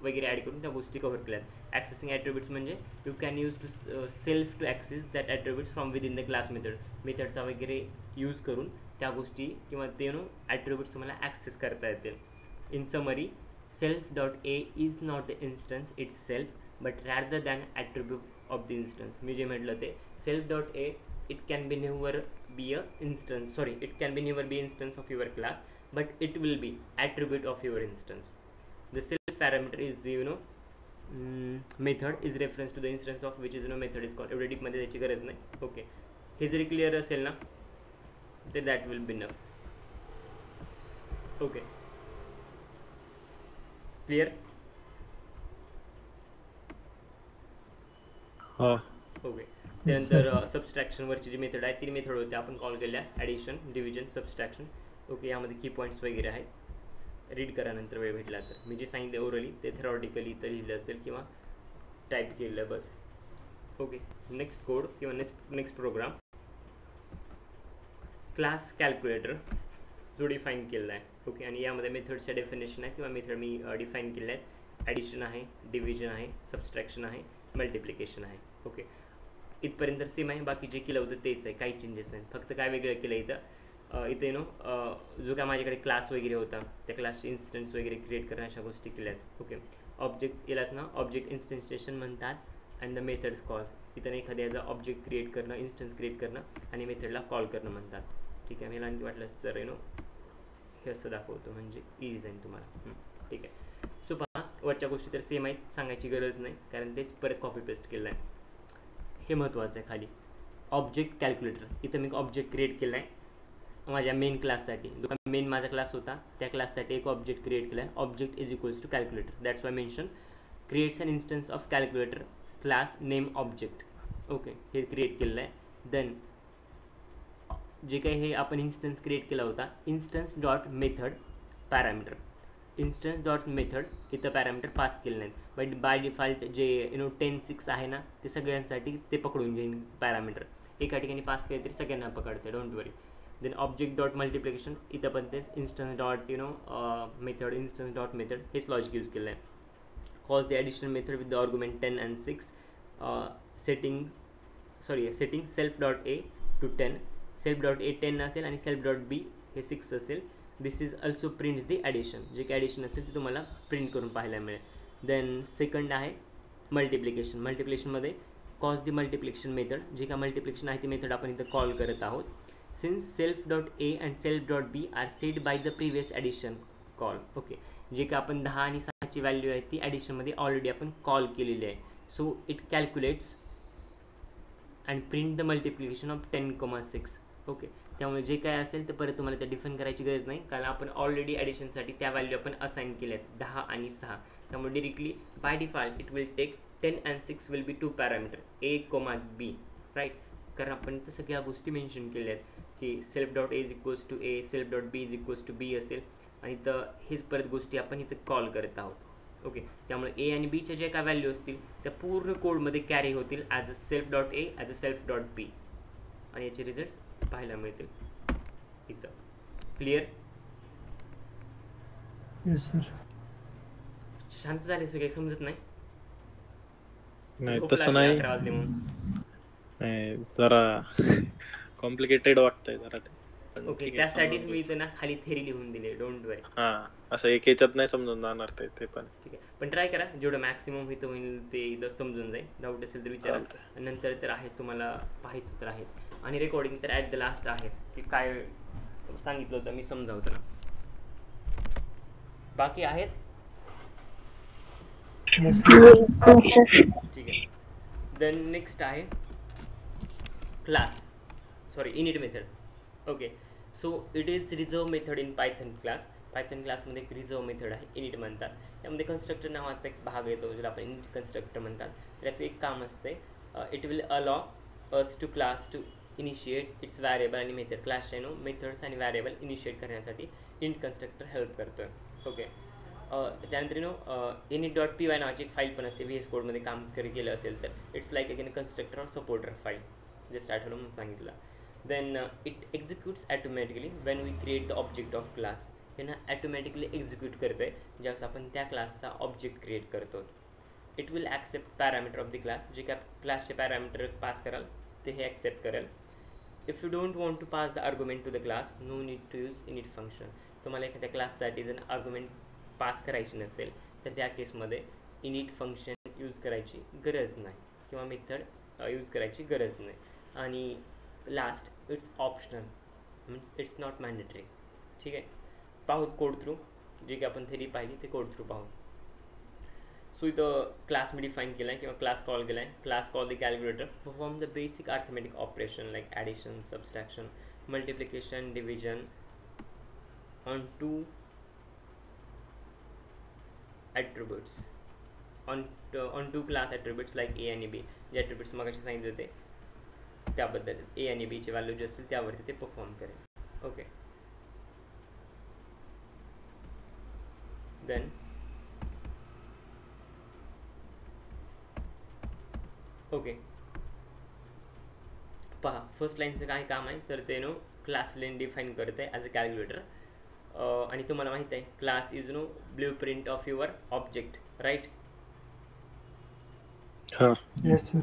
वगैरे ॲड करून त्या गोष्टी कव्हर केल्यात. ॲक्सेसिंग ॲट्रिब्यूट्स म्हणजे you can use to self to access that attributes from within the class मेथडचा वगैरे यूज करून त्या गोष्टी किंवा ते ॲट्रिब्यूट्स तुम्हाला ॲक्सेस करता येतील. In summary, self dot A is not the instance it self but rather than attribute of the instance. मी जे म्हटलं ते self dot A it can be never be a instance, sorry, it can be never be instance of your class, but it will be attribute of your instance. The self parameter is the method is reference to the instance of which is method is called. एवढे deep मध्ये त्याची गरज नाही. Okay, हे जरी clear असेल ना तर that will be enough. Okay, clear.
हा
ओके, त्यानंतर सबस्ट्रॅक्शनवरची जी मेथड आहे ती मेथड होती आपण कॉल केल्या ॲडिशन, डिव्हिजन, सबस्ट्रॅक्शन. ओके, यामध्ये की पॉईंट्स वगैरे आहेत, रीड करा नंतर वेळ भेटला तर. मी जे सांगितलं ओरली ते थेरॉटिकली तर लिहिलं असेल किंवा टाईप केलं बस. ओके, नेक्स्ट कोड किंवा नेक्स्ट प्रोग्राम, क्लास कॅल्क्युलेटर जो डिफाईन केलेला आहे. ओके, आणि यामध्ये मेथडच्या डेफिनेशन आहे किंवा मेथड मी डिफाईन केल्या आहेत. ॲडिशन आहे, डिव्हिजन आहे, सबस्ट्रॅक्शन आहे, मल्टिप्लिकेशन आहे. ओके, इथपर्यंत सेम आहे. बाकी जे केलं होतं तेच आहे, काही चेंजेस नाहीत. फक्त काय वेगळं केलं इथं जो काय माझ्याकडे क्लास वगैरे होता त्या क्लासचे इन्स्टन्स वगैरे क्रिएट करणं अशा गोष्टी केल्या आहेत. ओके, ऑब्जेक्ट यालाच ना ऑब्जेक्ट इन्स्टन्सेशन म्हणतात अँड द मेथड्स कॉल. इथं एखाद्याचा ऑब्जेक्ट क्रिएट करणं, इन्स्टन्स क्रिएट करणं आणि मेथडला कॉल करणं म्हणतात. ठीक आहे, मला आणखी वाटलं जर हे असं दाखवतो म्हणजे इझी जाईल तुम्हाला. ठीक आहे, सो पहा वरच्या गोष्टी तर सेम आहेत, सांगायची गरज नाही कारण तेच परत कॉपी पेस्ट केलं आहे. हे महत्त्वाचं आहे. खाली ऑब्जेक्ट कॅल्क्युलेटर, इथं मी ऑब्जेक्ट क्रिएट केलं आहे माझ्या मेन क्लाससाठी. जो मेन माझा क्लास होता त्या क्लाससाठी एक ऑब्जेक्ट क्रिएट केला आहे. Object is equals to calculator, that's why mention creates an instance of calculator class name object. Okay, हे क्रिएट केलेलं आहे. देन जे काही हे आपण इन्स्टन्स क्रिएट केला होता, instance dot method parameter, instance dot method इथं पॅरामीटर पास केले नाहीत. बट बाय डिफॉल्ट जे 10.6 आहे ना ते सगळ्यांसाठी ते पकडून घेईन पॅरामीटर. एका ठिकाणी पास केले तरी सगळ्यांना पकडते, don't worry. Then object dot multiplication, इथं पण तेच instance dot method, instance dot method हेच लॉजिक यूज केलं आहे. Cause the additional method with the argument 10 and 6, setting self dot A to 10, self dot A 10 असेल आणि सेल्फ डॉट बी हे 6 असेल. This is also prints the addition, जे काही addition असेल ते तुम्हाला प्रिंट करून पाहायला मिळेल. देन सेकंड आहे मल्टिप्लिकेशन. मल्टिप्लिकेशनमध्ये कॉज दी मल्टिप्लिकेशन मेथड, जे काय मल्टिप्लिकेशन आहे ती मेथड आपण इथं कॉल करत आहोत. Since self dot A and self dot b are set by the previous addition call. Okay, जे काय आपण 10 आणि 6ची व्हॅल्यू आहे ती ॲडिशनमध्ये ऑलरेडी आपण कॉल केलेली आहे. So it calculates and print the multiplication of 10,6. Okay, त्यामुळे जे काय असेल ते परत तुम्हाला त्या डिफाईन करायची गरज नाही कारण आपण ऑलरेडी ॲडिशनसाठी त्या व्हॅल्यू आपण असाईन केल्या आहेत 10 आणि 6. त्यामुळे directly by default it will take 10 and 6 will be 2 parameter A, B, right. कारण आपण इथं सगळ्या गोष्टी मेन्शन केल्या आहेत की self dot A is equals to A, self dot B is equals to B असेल आणि इथं हेच परत गोष्टी आपण इथं कॉल करत आहोत. ओके, त्यामुळे ए आणि बीच्या ज्या काय व्हॅल्यू असतील त्या पूर्ण कोडमध्ये कॅरी होतील as a self dot A, as a self dot B आणि याचे रिझल्ट्स पाहायला मिळतील इथं. क्लिअर?
Yes sir.
शांत झाले सगळे, समजत नाही?
नाही तसं नाही,
11 वाजले म्हणून.
नाही जरा कॉम्प्लिकेटेड वाटतंय जरा ते.
ओके, त्यासाठीच मी इथं ना खाली थेरी लिहून दिले, डोंट वरी.
हां, असं एक याच्यात नाही समजून जाणार ते पण.
ठीक आहे, पण ट्राय करा जेवढं मॅक्सिमम इथं होईल ते इथं समजून जाईल. डाऊट असेल तर विचारा. नंतर तर आहेच, तुम्हाला पाहायचं तर आहेच आणि रेकॉर्डिंग तर ॲट द लास्ट आहेच की काय सांगितलं होतं मी समजावतं ना. बाकी आहेत?
Yes.
ठीक आहे. देन नेक्स्ट आहे class, sorry init method. Okay, so it is reserve method in Python class. Python क्लासमध्ये एक रिझर्व मेथड आहे, इनिट म्हणतात. त्यामध्ये कन्स्ट्रक्टर नावाचा एक भाग येतो ज्याला आपण इनिट कन्स्ट्रक्टर म्हणतात. त्याचं एक काम असते, it will allow us to class to initiate its variable आणि मेथड. क्लासच्या मेथड्स आणि व्हॅरिएबल इनिशिएट करण्यासाठी इनिट कन्स्ट्रक्टर हेल्प करतो आहे. ओके, त्यानंतर init.py नावाची एक फाईल पण असते. VS कोडमध्ये काम केलं असेल तर it's like again constructor or supporter file, just आठवलं म्हणून सांगितलं. Then it executes automatically when we create the object of class. हे ना ॲटोमॅटिकली एक्झिक्यूट करतो आहे ज्यावेळेस आपण त्या क्लासचा ऑब्जेक्ट क्रिएट करतो. It will accept parameter of the class. जे काय क्लासचे पॅरामीटर पास कराल ते हे ॲक्सेप्ट करेल. If you don't want to pass the argument to the class, no need to use init function. तुम्हाला एखाद्या क्लाससाठी जर आर्ग्युमेंट पास करायची नसेल तर त्या केसमध्ये इनिट फंक्शन यूज करायची गरज नाही किंवा मेथड यूज करायची गरज नाही. आणि last, it's optional, means it's not mandatory. ठीक आहे, पाहूत कोड थ्रू. जे की आपण थेरी पाहिली ते कोड थ्रू पाहू. सो इथं क्लास मी डिफाईन केला आहे किंवा क्लास कॉल केला आहे. Class call the calculator perform the basic arithmetic operation like addition, subtraction, multiplication, division on two attributes on two class attributes like a आणि b. जे attributes मगाशी सांगितले होते त्याबद्दल a आणि b ची व्हॅल्यू जी असतील त्यावरती ते परफॉर्म करेल. ओके, देन ओके पहा फर्स्ट लाईनचं काय काम आहे तर ते क्लास लेन डिफाईन करते ॲज अ कॅल्क्युलेटर. आणि तुम्हाला माहित आहे class is blueprint of your object, right?
Yes, sir.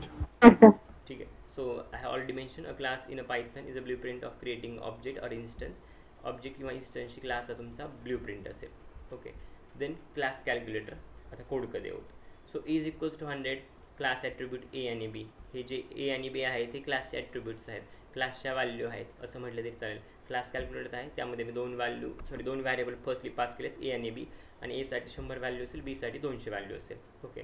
ठीक आहे. So I have already mention a class in a Python is a blueprint of creating object or instance. Object किंवा इन्स्टन्सची class हा तुमचा blueprint असेल. Okay, then class calculator. आता code कधी होतो. So is equals to 100 class attribute A आणि B. हे जे ए आणि बी आहे ते क्लासचे ॲट्रिब्यूट्स आहेत, क्लासच्या व्हॅल्यू आहेत असं म्हटलं तरी चालेल. क्लास कॅल्क्युलेटर आहे त्यामध्ये मी दोन व्हॅरिएबल फर्स्टली पास केलेत, ए आणि बी. आणि एसाठी 100 व्हॅल्यू असेल, बीसाठी 200 व्हॅल्यू असेल. ओके,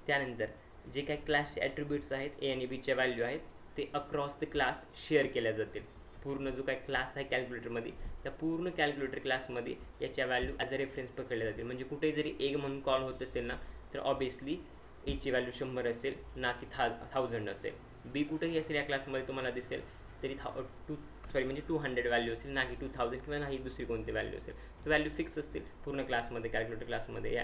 त्यानंतर जे काही क्लासचे ॲट्रिब्यूट्स आहेत ए आणि बीच्या व्हॅल्यू आहेत ते अक्रॉस द क्लास शेअर केल्या जातील. पूर्ण जो काही क्लास आहे कॅल्क्युलेटरमध्ये त्या पूर्ण कॅल्क्युलेटर क्लासमध्ये याच्या व्हॅल्यू ॲज अ रेफरन्स पकडल्या जातील. म्हणजे कुठेही जरी ए म्हणून कॉल होत असेल ना तर ऑब्वियसली एची व्हॅल्यू 100 असेल ना की 1000 असेल. बी कुठेही असेल या क्लासमध्ये तुम्हाला दिसेल तरी 200 व्हॅल्यू असेल ना की 2000 किंवा नाही दुसरी कोणती व्हॅल्यू असेल. तो व्हॅल्यू फिक्स असतील पूर्ण क्लासमध्ये, कॅल्क्युलेटर क्लासमध्ये या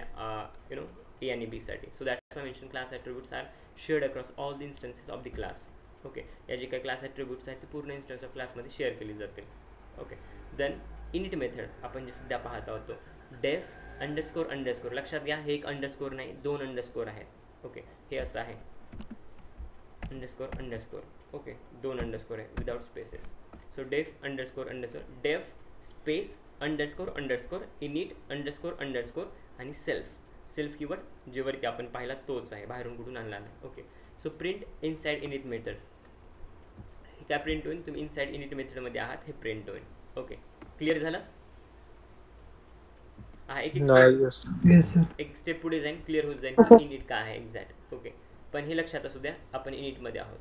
ए आणि बीसाठी. So that's why mention class attributes are shared across all the instances of the class. Okay, या जे काही क्लास ॲट्रिब्यूट्स आहेत ते पूर्ण इन्स्टन्स ऑफ क्लासमध्ये शेअर केली जातील. ओके, देन इनिट मेथड आपण जे सध्या पाहत आहोत डेफ अंडरस्कोर. लक्षात घ्या हे एक अंडरस्कोर नाही, 2 अंडरस्कोर आहेत. ओके, हे असं आहे अंडरस्कोर. ओके, 2 अंडरस्कोर आहे without spaces. So def underscore डेफ स्पेस अंडरस्कोर इनिट अंडरस्कोर आणि सेल्फ कीवर्ड जेवरती आपण पाहिला तोच आहे, बाहेरून कुठून आणला नाही. Okay, so print inside init method. हे काय प्रिंट होईल, तुम्ही इनसाइड इनिट मेथडमध्ये आहात हे प्रिंट होईल. ओके, क्लिअर झालं? हा एक स्टेप पुढे जाईन, क्लिअर होत जाईल की इनिट काय आहे एक्झॅक्ट. ओके, पण हे लक्षात असू द्या आपण इनिटमध्ये आहोत.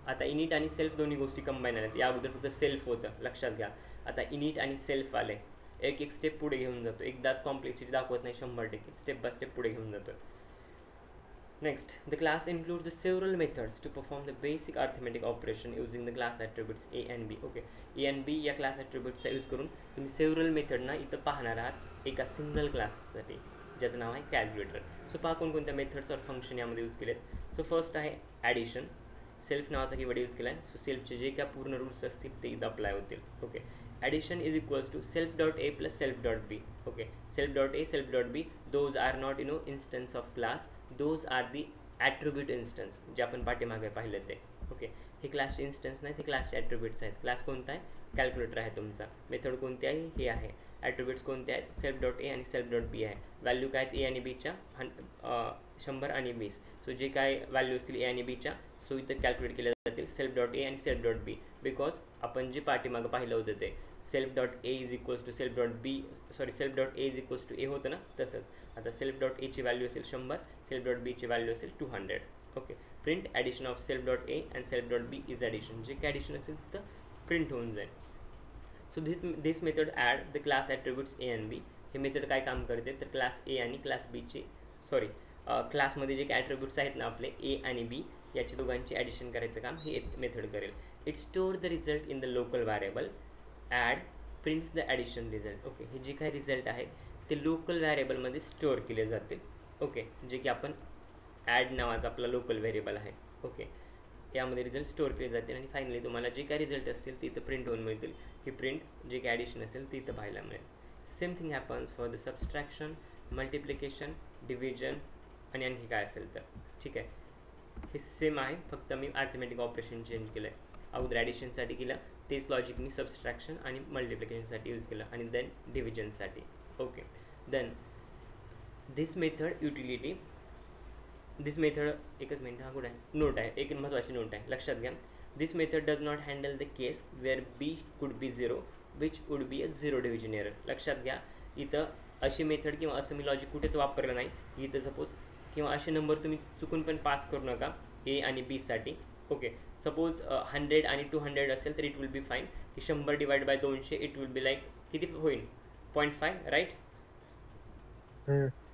आता इनिट आणि सेल्फ दोन्ही गोष्टी कंबाईन आहेत. या अगोदर फक्त सेल्फ होतं, लक्षात घ्या. आता इनिट आणि सेल्फ आले, एक स्टेप पुढे घेऊन जातो. एकदाच कॉम्प्लेक्सिटी दाखवत नाही, 100% स्टेप बाय स्टेप पुढे घेऊन जातो. Next, the class include the several methods to perform the basic arithmetic operation using the class attributes A and B. Okay, A and B या क्लास ॲट्रिब्यूट्सचा यूज करून तुम्ही सेव्हरल मेथडना इथं पाहणार आहात एका सिंगल क्लाससाठी ज्याचं नाव आहे कॅल्क्युलेटर. सो पहा कोणकोणत्या मेथड्स और फंक्शन यामध्ये यूज केलेत. सो फर्स्ट आहे ॲडिशन. सेल्फ नावाचा कीवर्ड यूज केला आहे. सो सेल्फचे जे काय पूर्ण रूल्स असतील ते इथं अप्लाय होतील. Okay, addition is equals to self.a plus self.b. okay, self.a self.b those are not instance of class, those are the attribute instance जे आपण पाठीमागे पाहिले ते. ओके, हे क्लासचे इन्स्टन्स नाही, ते क्लासचे ॲट्रिब्यूट्स आहेत. क्लास कोणता आहे, कॅल्क्युलेटर आहे तुमचा. मेथड कोणती आहे, हे आहे. ॲट्रिब्यूट्स कोणते आहेत, self.a आणि self.b आहे. व्हॅल्यू काय आहेत ए आणि बीच्या 100 आणि 20. सो जे काय व्हॅल्यू असतील ए आणि बीच्या सो इथं कॅल्क्युलेट केल्या जातील self.a आणि self.b. बिकॉज आपण जे पाठीमागं पाहिलं होतं ते self dot A is equals to self dot B, sorry self dot A is equals to A होतं ना, तसंच आता सेल्फ डॉट एची व्हॅल्यू असेल 100, सेल्फ डॉट बीची व्हॅल्यू असेल 200. Okay, print addition of self dot A and self dot B is addition, जे काय ॲडिशन असेल तिथं प्रिंट होऊन जाईल. So this method add the class attributes A and B. हे मेथड काय काम करते तर क्लास ए आणि क्लास बीचे, सॉरी क्लासमध्ये जे काय ॲट्रिब्यूट्स आहेत ना आपले ए आणि बी, याची दोघांची ॲडिशन करायचं काम हे मेथड करेल. It store the result in the local variable, and prints the addition result. Okay, हे जे काही रिझल्ट आहेत ते लोकल व्हॅरिएबलमध्ये स्टोअर केले जातील. ओके, जे की आपण ॲड नावाचा आपला लोकल व्हेरिएबल आहे. ओके, यामध्ये रिझल्ट स्टोअर केले जातील आणि फायनली तुम्हाला जे काही रिझल्ट असतील ते इथं प्रिंट होऊन मिळतील. ही प्रिंट जे काही ॲडिशन असेल ते इथं पाहायला मिळेल. Same thing happens for the subtraction, multiplication, division आणि आणखी काय असेल तर. ठीक आहे, हे सेम आहे, फक्त मी अर्थमॅटिक ऑपरेशन चेंज केलं आहे. अगोदर ॲडिशनसाठी केलं तेच लॉजिक मी सबस्ट्रॅक्शन आणि मल्टिप्लिकेशनसाठी यूज केलं आणि देन डिव्हिजनसाठी. ओके, देन दिस मेथड युटिलिटी, दिस मेथड, एकच मिनिट, हा कुठं आहे नोट आहे, एक महत्त्वाची नोट आहे लक्षात घ्या. This method does not handle the case where B could be 0 which would be a 0 division error. लक्षात घ्या, इथं अशी मेथड किंवा असं मी लॉजिक कुठेच वापरलं नाही. इथं सपोज किंवा असे नंबर तुम्ही चुकून पण पास करू नका ए आणि बीसाठी. ओके, सपोज 100 आणि 200 असेल तर इट विल बी फाईन, की 100 divide by 200 it will be like किती होईल 0.5 राईट.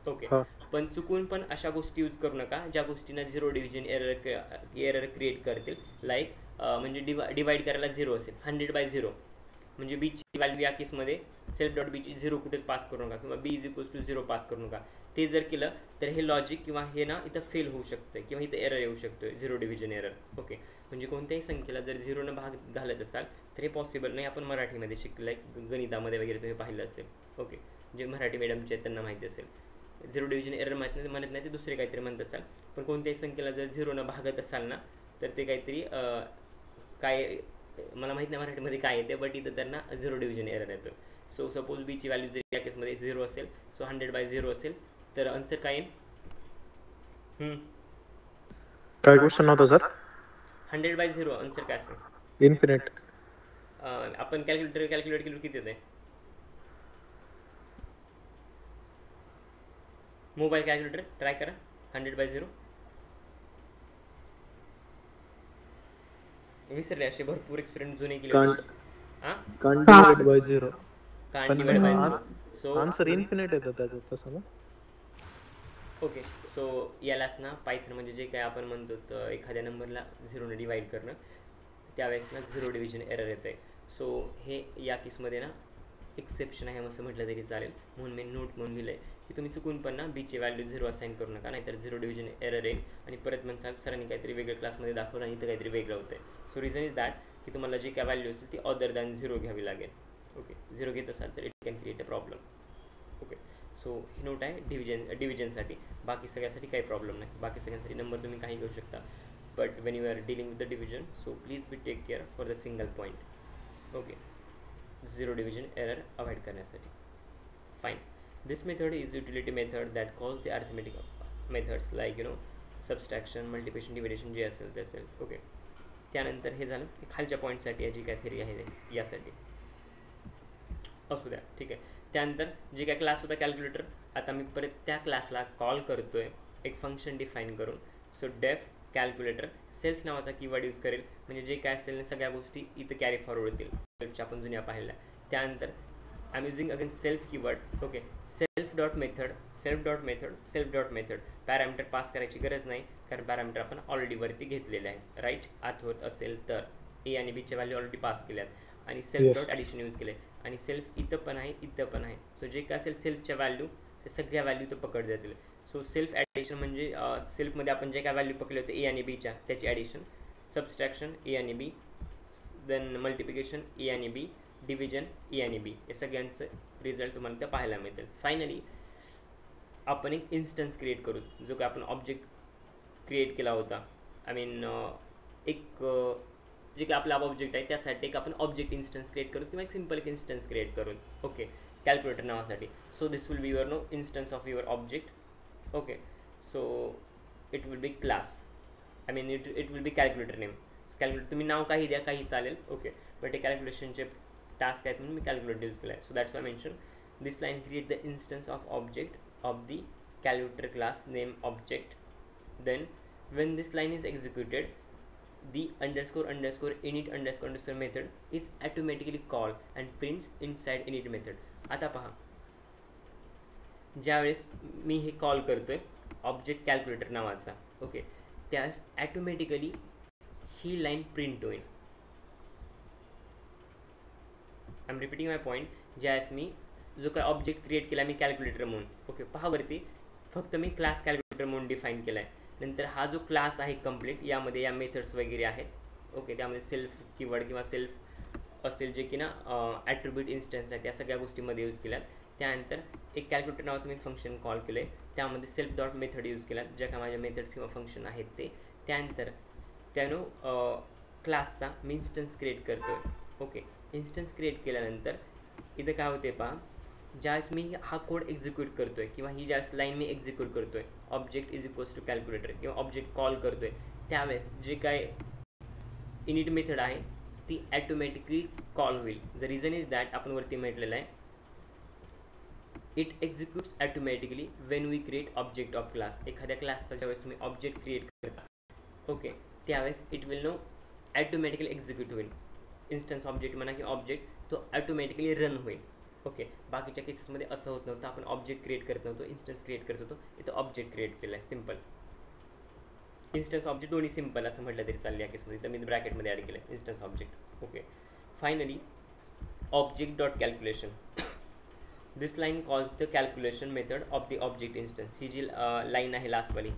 ओके, पण चुकून पण अशा गोष्टी यूज करू नका ज्या गोष्टींना 0 डिव्हिजन एरर क्रिएट करतील. लाईक म्हणजे डिवाइड करायला 0 असेल, 100/0 म्हणजे बीची व्हॅल्यू या केसमध्ये सेल्फ डॉट बीची 0 कुठेच पास करू नका किंवा बी इज इक्वल्स टू 0 पास करू नका. ते जर केलं तर हे लॉजिक किंवा हे ना इथं फेल होऊ शकतं किंवा इथं एरर येऊ शकतो, 0 डिव्हिजन एरर. ओके, म्हणजे कोणत्याही संख्येला जर 0 भाग घालत असाल तर हे पॉसिबल नाही. आपण मराठीमध्ये शिकलं आहे, गणितामध्ये वगैरे तुम्ही पाहिलं असेल. ओके, जे मराठी मीडियमचे आहेत त्यांना माहिती असेल. 0 डिव्हिजन एरर म्हणत नाही, ते दुसरे काहीतरी म्हणत असाल. पण कोणत्याही संख्येला जर 0 भागत असाल ना तर ते काहीतरी काय मला माहीत नाही मराठीमध्ये काय येते, बट इथं त्यांना 0 डिव्हिजन एरर येतो. सो सपोज बीची व्हॅल्यू जर या केसमध्ये 0 असेल, सो 100/0 असेल तर आन्सर काय येईल?
काय क्वेश्चन होता सर?
100/0 आन्सर काय असेल?
इन्फिनिट.
आपण कॅल्क्युलेट केलं किती येते? मोबाईल कॅल्क्युलेटर ट्राय करा 100/0. विसरले असे भरपूर एक्सपेरिमेंट जुने केले.
Can't divide by 0.
Can't divide by 0. So
answer infinite येतं त्याचं तसं ना.
ओके, सो यालाच ना पायथन म्हणजे जे काय आपण म्हणतो तर एखाद्या नंबरला 0ने डिवाइड करणं, त्यावेळेस ना 0 डिव्हिजन एरर येतं आहे. सो हे या केसमध्ये ना एक्सेप्शन आहे असं म्हटलं तरी चालेल, म्हणून मी नोट म्हणून लिहिलं आहे की तुम्ही चुकून पण ना बीची व्हॅल्यू 0 असाइन करू नका, नाहीतर 0 डिव्हिजन एरर येईल आणि परत म्हणसाल सरांनी काहीतरी वेगळ्या क्लासमध्ये दाखवलं आणि इथं काहीतरी वेगळं होतं आहे. सो रिझन इज दॅट की तुम्हाला जी काय व्हॅल्यू असेल ती अदर दॅन 0 घ्यावी लागेल. ओके, 0 घेत असाल तर it can create a problem. Okay, so he note आहे डिव्हिजनसाठी. बाकी सगळ्यासाठी काही प्रॉब्लेम नाही, बाकी सगळ्यांसाठी नंबर तुम्ही काही घेऊ शकता. But when you are dealing with the division, so please be take care for the single point. Okay, 0 division error avoid करण्यासाठी. Fine. This method is utility method that calls the arithmetic methods like subtraction, multiplication, division जे असेल ते असेल. Okay, त्यानंतर हे झालं खालच्या पॉईंटसाठी जी काय थेरी आहे यासाठी असू द्या. ठीक आहे, त्यानंतर जे काय क्लास होता कॅल्क्युलेटर, आता मी परत त्या क्लासला कॉल करतो आहे एक फंक्शन डिफाईन करून. सो डेफ कॅल्क्युलेटर सेल्फ नावाचा कीवर्ड यूज करेल, म्हणजे जे काय असेल सगळ्या गोष्टी इथं कॅरी फॉरवर्ड होतील सेल्फच्या आपण जुन्या पाहिल्या. त्यानंतर I am using again self keyword. Okay, self dot method. Parameter pass करायची गरज नाही कारण पॅरामीटर आपण ऑलरेडी वरती घेतलेले आहेत. राईट, आठवत असेल तर ए आणि बीच्या व्हॅल्यू ऑलरेडी पास केल्यात आणि सेल्फ डॉट ॲडिशन यूज केले आणि सेल्फ इथं पण आहे इथं पण आहे. सो जे काय असेल सेल्फच्या व्हॅल्यू ते सगळ्या व्हॅल्यू तर पकड जातील. सो सेल्फ ॲडिशन म्हणजे सेल्फमध्ये आपण जे काय व्हॅल्यू पकडले होते ए आणि बीच्या त्याची ॲडिशन, सबस्ट्रॅक्शन ए आणि बी, देन मल्टिप्लिकेशन ए आणि बी, डिव्हिजन ए आणि बी, हे सगळ्यांचं रिझल्ट तुम्हाला त्या पाहायला मिळतील. फायनली आपण एक इन्स्टन्स क्रिएट करू, जो काय आपण ऑब्जेक्ट क्रिएट केला होता. आय मीन एक जे काय आपला ऑब्जेक्ट आहे त्यासाठी एक आपण ऑब्जेक्ट इन्स्टन्स क्रिएट करू किंवा एक सिम्पल एक इन्स्टन्स क्रिएट करू. ओके, कॅल्क्युलेटर नावासाठी. So this will be your instance of your object. Okay, so it will B class, I mean it will B calculator name. Calculator तुम्ही नाव काही द्या, काही चालेल. ओके, बट हे कॅल्क्युलेशनचे टास्क आहेत म्हणून मी कॅल्क्युलेटर यूज केला आहे. So that's why mention this line create the instance of object of the calculator class name object. Then when this line is executed, the __ init __ method is automatically called and prints inside init method. आता पहा, ज्यावेळेस मी हे call करतोय object calculator नावाचा, okay, त्यास automatically ही line print होईल. I am repeating my point. ज्यावेळेस मी जो काय ऑब्जेक्ट क्रिएट केला मी कॅल्क्युलेटर म्हणून, ओके, पहा वरती फक्त मी क्लास कॅल्क्युलेटर म्हणून डिफाईन केला आहे. नंतर हा जो क्लास आहे कंप्लीट, यामध्ये या मेथड्स वगैरे आहेत, ओके, त्यामध्ये सेल्फ कीवर्ड किंवा सेल्फ असेल जे की ना ॲट्रिब्यूट इन्स्टन्स आहेत, या सगळ्या गोष्टीमध्ये यूज केल्यात. त्यानंतर एक कॅल्क्युलेटर नावाचं मी फंक्शन कॉल केलं आहे, त्यामध्ये सेल्फ डॉट मेथड यूज केल्यात, ज्या काय माझ्या मेथड्स किंवा फंक्शन आहेत ते. त्यानंतर त्यानं क्लासचा मी इन्स्टन्स क्रिएट करतो आहे, ओके. इन्स्टन्स क्रिएट केल्यानंतर इथं काय होते पहा, ज्यावेळेस मी हा कोड एक्झिक्यूट करतो आहे किंवा ही ज्यावेळेस लाईन मी एक्झिक्यूट करतो आहे, object is equals to calculator किंवा ऑब्जेक्ट कॉल करतो आहे, त्यावेळेस जे काय इनिट मेथड आहे ती ॲटोमॅटिकली कॉल होईल. द रिझन इज दॅट आपण वरती म्हटलेलं आहे, it executes automatically when we create object of class. एखाद्या क्लासचा ज्यावेळेस तुम्ही ऑब्जेक्ट क्रिएट करता, ओके, त्यावेळेस it will no automatically execute होईल. इन्स्टन्स ऑब्जेक्ट म्हणा की ऑब्जेक्ट तो ॲटोमॅटिकली रन होईल, ओके. बाकीच्या केसेसमध्ये असं होत नव्हतं, आपण ऑब्जेक्ट क्रिएट करत नव्हतो, इन्स्टन्स क्रिएट करत होतो. इथं ऑब्जेक्ट क्रिएट केला आहे, सिम्पल. इन्स्टन्स ऑब्जेक्ट दोन्ही सिम्पल असं म्हटलं तरी चालेल या केसमध्ये, तर मी ब्रॅकेटमध्ये ॲड केलं आहे instance object, okay. Finally object dot calculation, this line calls the calculation method of the object instance. ही जी लाईन आहे लास्टवाली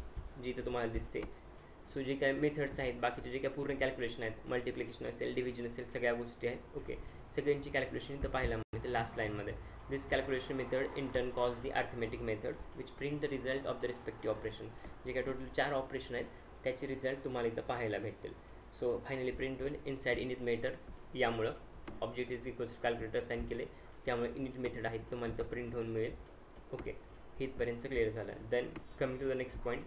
जी इथं तुम्हाला दिसते, सो जे काय मेथड्स आहेत बाकीचे जे काय पूर्ण कॅल्क्युलेशन आहेत, मल्टिप्लिकेशन असेल, डिव्हिजन असेल, सगळ्या गोष्टी आहेत, ओके, सगळ्यांची कॅल्क्युलेशन इथं पाहायला मिळते लास्ट लाईनमध्ये. This calculation method in turn calls the arithmetic methods which print the result of the respective operation. जे काय टोटल 4 ऑपरेशन आहेत त्याचे रिझल्ट तुम्हाला इथं पाहायला भेटतील. सो फायनली प्रिंट होईल इनसाइड इनिट मेथड. यामुळं object is equals to calculator sign केले, त्यामुळे इनिट मेथड आहे तुम्हाला इथं प्रिंट होऊन मिळेल, ओके. इथपर्यंत क्लिअर झालं. Then coming to the next point,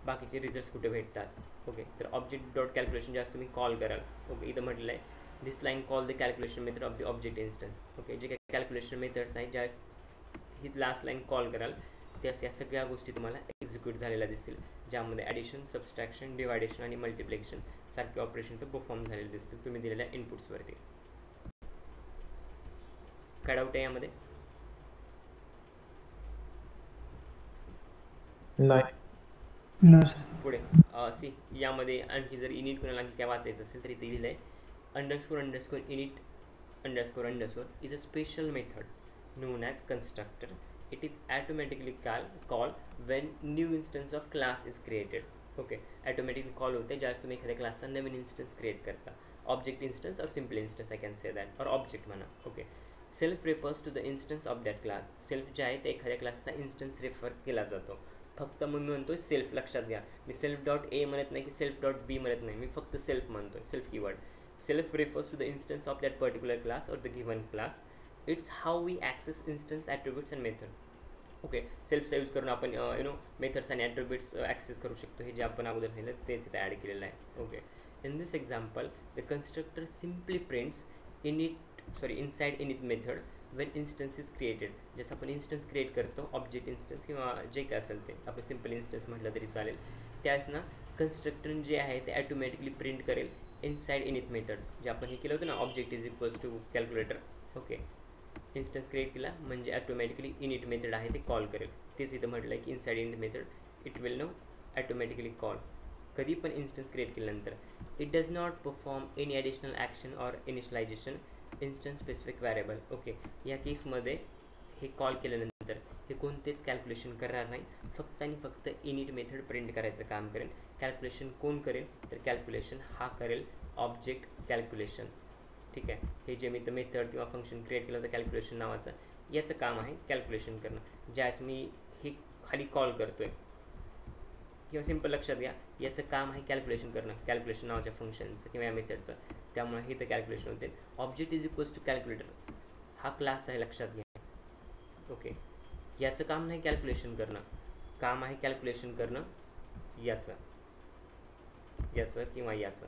बाकीचे रिझल्ट्स कुठे भेटतात, ओके. तर ऑब्जेक्ट डॉट कॅल्क्युलेशन जास्त तुम्ही कॉल कराल, ओके. इथं म्हटलेलं आहे this line call the calculation method of the object instance, okay. जे काही कॅल्क्युलेशन मेथड्स आहेत ज्या ही लास्ट लाईन कॉल कराल त्यास या सगळ्या गोष्टी तुम्हाला एक्झिक्यूट झालेल्या दिसतील, ज्यामध्ये ॲडिशन, सबस्ट्रॅक्शन, डिवायडेशन आणि मल्टिप्लिकेशन सारखे ऑपरेशन तर परफॉर्म झालेले दिसतील तुम्ही दिलेल्या इनपुट्सवरती. काय डाऊट आहे यामध्ये?
नाही.
पुढे सी, यामध्ये आणखी जर इनिट कोणाला आणखी काय वाचायचं असेल तर इथे दिलं आहे __ init __ is a special method known as constructor. It is automatically called when new instance of class is created. Okay, automatically call होते ज्यावेळेस तुम्ही एखाद्या क्लासचा नवीन इन्स्टन्स क्रिएट करता, object instance or simple instance, I can say that, or object म्हणा, okay. Self refers to the instance of that class. Self जे आहे ते एखाद्या क्लासचा इन्स्टन्स रेफर केला जातो. फक्त मी म्हणतोय सेल्फ, लक्षात घ्या, मी सेल्फ डॉट ए म्हणत नाही की सेल्फ डॉट बी म्हणत नाही, मी फक्त सेल्फ म्हणतोय, self keyword. Self refers to the instance of that particular class or the given class. It's how we access instance attributes and method. Okay, सेल्फचा यूज करून आपण मेथड्स आणि ॲट्रिब्यूट्स ॲक्सेस करू शकतो, हे जे आपण अगोदर सांगितलं तेच इथे ॲड केलेलं आहे, okay. In this example the constructor simply prints inside init method Wien instance is created. जसं आपण इन्स्टन्स क्रिएट करतो, ऑब्जेक्ट इन्स्टन्स किंवा जे काय असेल ते, आपण सिम्पल इन्स्टन्स म्हटलं तरी चालेल, त्यावेळेस ना कन्स्ट्रक्टर जे आहे ते ॲटोमॅटिकली प्रिंट करेल इनसाइड इनिट मेथड. जे आपण हे केलं होतं ना, object is equals to calculator, okay. Instance create केला म्हणजे ॲटोमॅटिकली इनिट मेथड आहे ते कॉल करेल. तेच इथं म्हटलं आहे की inside init method it will no automatically call. कधी पण इन्स्टन्स क्रिएट केल्यानंतर it does not perform any additional action or initialization instance specific variable, okay. या केसमध्ये हे कॉल केल्यानंतर हे कोणतेच कॅल्क्युलेशन करणार नाही, फक्त आणि फक्त इनिट मेथड प्रिंट करायचं काम करेल. कॅल्क्युलेशन कोण करेल तर कॅल्क्युलेशन हा करेल ऑब्जेक्ट कॅल्क्युलेशन, ठीक आहे. हे जे मी तर मेथड किंवा फंक्शन क्रिएट केलं होतं कॅल्क्युलेशन नावाचं, याचं काम आहे कॅल्क्युलेशन करणं. ज्यावेळेस मी हे खाली कॉल करतो आहे किंवा सिम्पल लक्षात घ्या, याचं काम आहे कॅल्क्युलेशन करणं, कॅल्क्युलेशन नावाच्या फंक्शनचं किंवा या मेथडचं, त्यामुळे हे तर कॅल्क्युलेशन होते. Object is equals to calculator हा क्लास आहे, लक्षात घ्या, ओके. याचं काम नाही कॅल्क्युलेशन करणं, काम आहे कॅल्क्युलेशन करणं याचं किंवा याचं,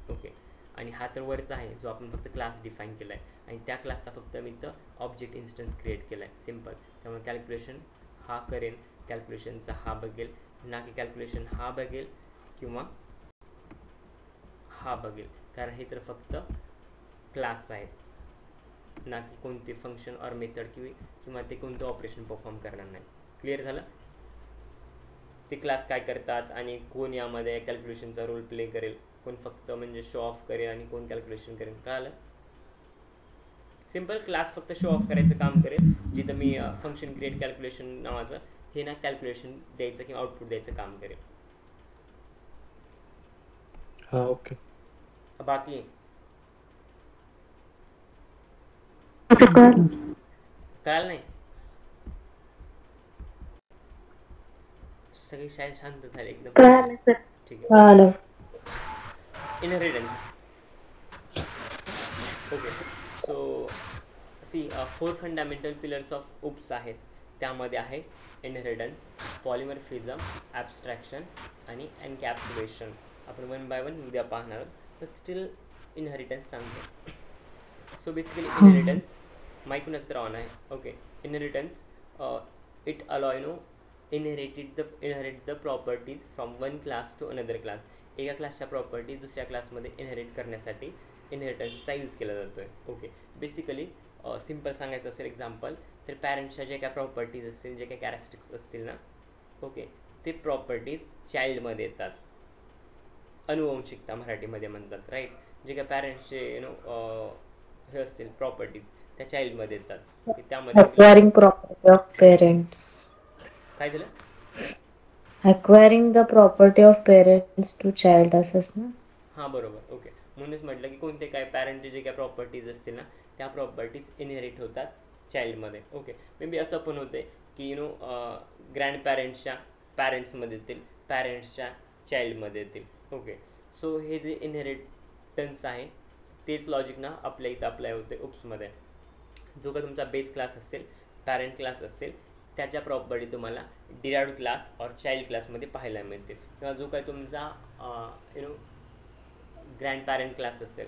ओके. आणि हा तर वरचा आहे जो आपण फक्त क्लास डिफाईन केला आहे, आणि त्या क्लासचा फक्त मी इथं ऑब्जेक्ट इन्स्टन्स क्रिएट केला आहे, सिम्पल. त्यामुळे कॅल्क्युलेशन हा करेल, कॅल्क्युलेशनचा हा बघेल, ना की कॅल्क्युलेशन हा बघेल किंवा हा बघेल, कारण हे तर फक्त क्लास आहेत, ना की कोणते फंक्शन और मेथड किंवा ते कोणतं ऑपरेशन परफॉर्म करणार नाही. क्लिअर झालं? ते क्लास काय करतात आणि कोण यामध्ये कॅल्क्युलेशनचा रोल प्ले करेल, कोण फक्त म्हणजे शो ऑफ करेल आणि कोण कॅल्क्युलेशन करेल, कळालं? सिम्पल. क्लास फक्त शो ऑफ करायचं काम करेल, जिथं मी फंक्शन क्रिएट कॅल्क्युलेशन नावाचं हे ना कॅल्क्युलेशन द्यायचं किंवा आउटपुट द्यायचं काम करेल.
हा ओके.
बाकी कळालं नाही? सगळे शाळेत शांत झाले एकदम. ठीक आहे. Inheritance. Okay. So see 4 fundamental pillars of OOPs आहेत. त्यामध्ये आहे इनहेरिटन्स, पॉलिमॉर्फिझम, ॲब्स्ट्रॅक्शन आणि एनकॅप्सुलेशन. आपण वन बाय वन उद्या पाहणार आहोत, पण स्टील इनहेरिटन्स सांगतो. सो बेसिकली इनहेरिटन्स माईक कुणाचं तर ऑन आहे. Okay. Inheritance it allow inherit the properties from one class to another class. एका क्लासच्या प्रॉपर्टीज दुसऱ्या क्लासमध्ये इनहेरिट करण्यासाठी इनहेरिटन्सचा यूज केला जातो आहे. ओके. बेसिकली सिम्पल सांगायचं असेल एक्झाम्पल, तर पॅरेंट्सच्या जे काय प्रॉपर्टीज असतील, जे काही कॅरेक्टरिस्टिक्स असतील ना, ओके, ते प्रॉपर्टीज चाइल्डमध्ये येतात. अनुवंशिकता मराठीमध्ये म्हणतात, राईट. जे काय पॅरेंट्सचे हे असतील प्रॉपर्टीज त्या चाइल्डमध्ये येतात. ओके. त्यामध्ये
Acquiring property of parents.
काय झालं?
Acquiring the property of parents to child असंच ना?
हां बरोबर. ओके. म्हणूनच म्हटलं की कोणते काय पॅरेंटचे जे काय प्रॉपर्टीज असतील ना, त्या प्रॉपर्टीज इनहेरिट होतात चाइल्डमध्ये. ओके. मे बी असं पण होते की ग्रँड पॅरेंट्सच्या पॅरेंट्समध्ये येतील, पॅरेंट्सच्या चाइल्डमध्ये येतील. ओके. सो हे जे इनहेरिटन्स आहे तेच लॉजिक ना आपल्या इथं अप्लाय होते उप्समध्ये. जो का तुमचा बेस क्लास असेल, पॅरेंट क्लास असेल, त्याच्या प्रॉपर्टी तुम्हाला डिराइव्ड क्लास और चाइल्ड क्लासमध्ये पाहायला मिळतील. किंवा जो काय तुमचा ग्रँड पॅरेंट क्लास असेल,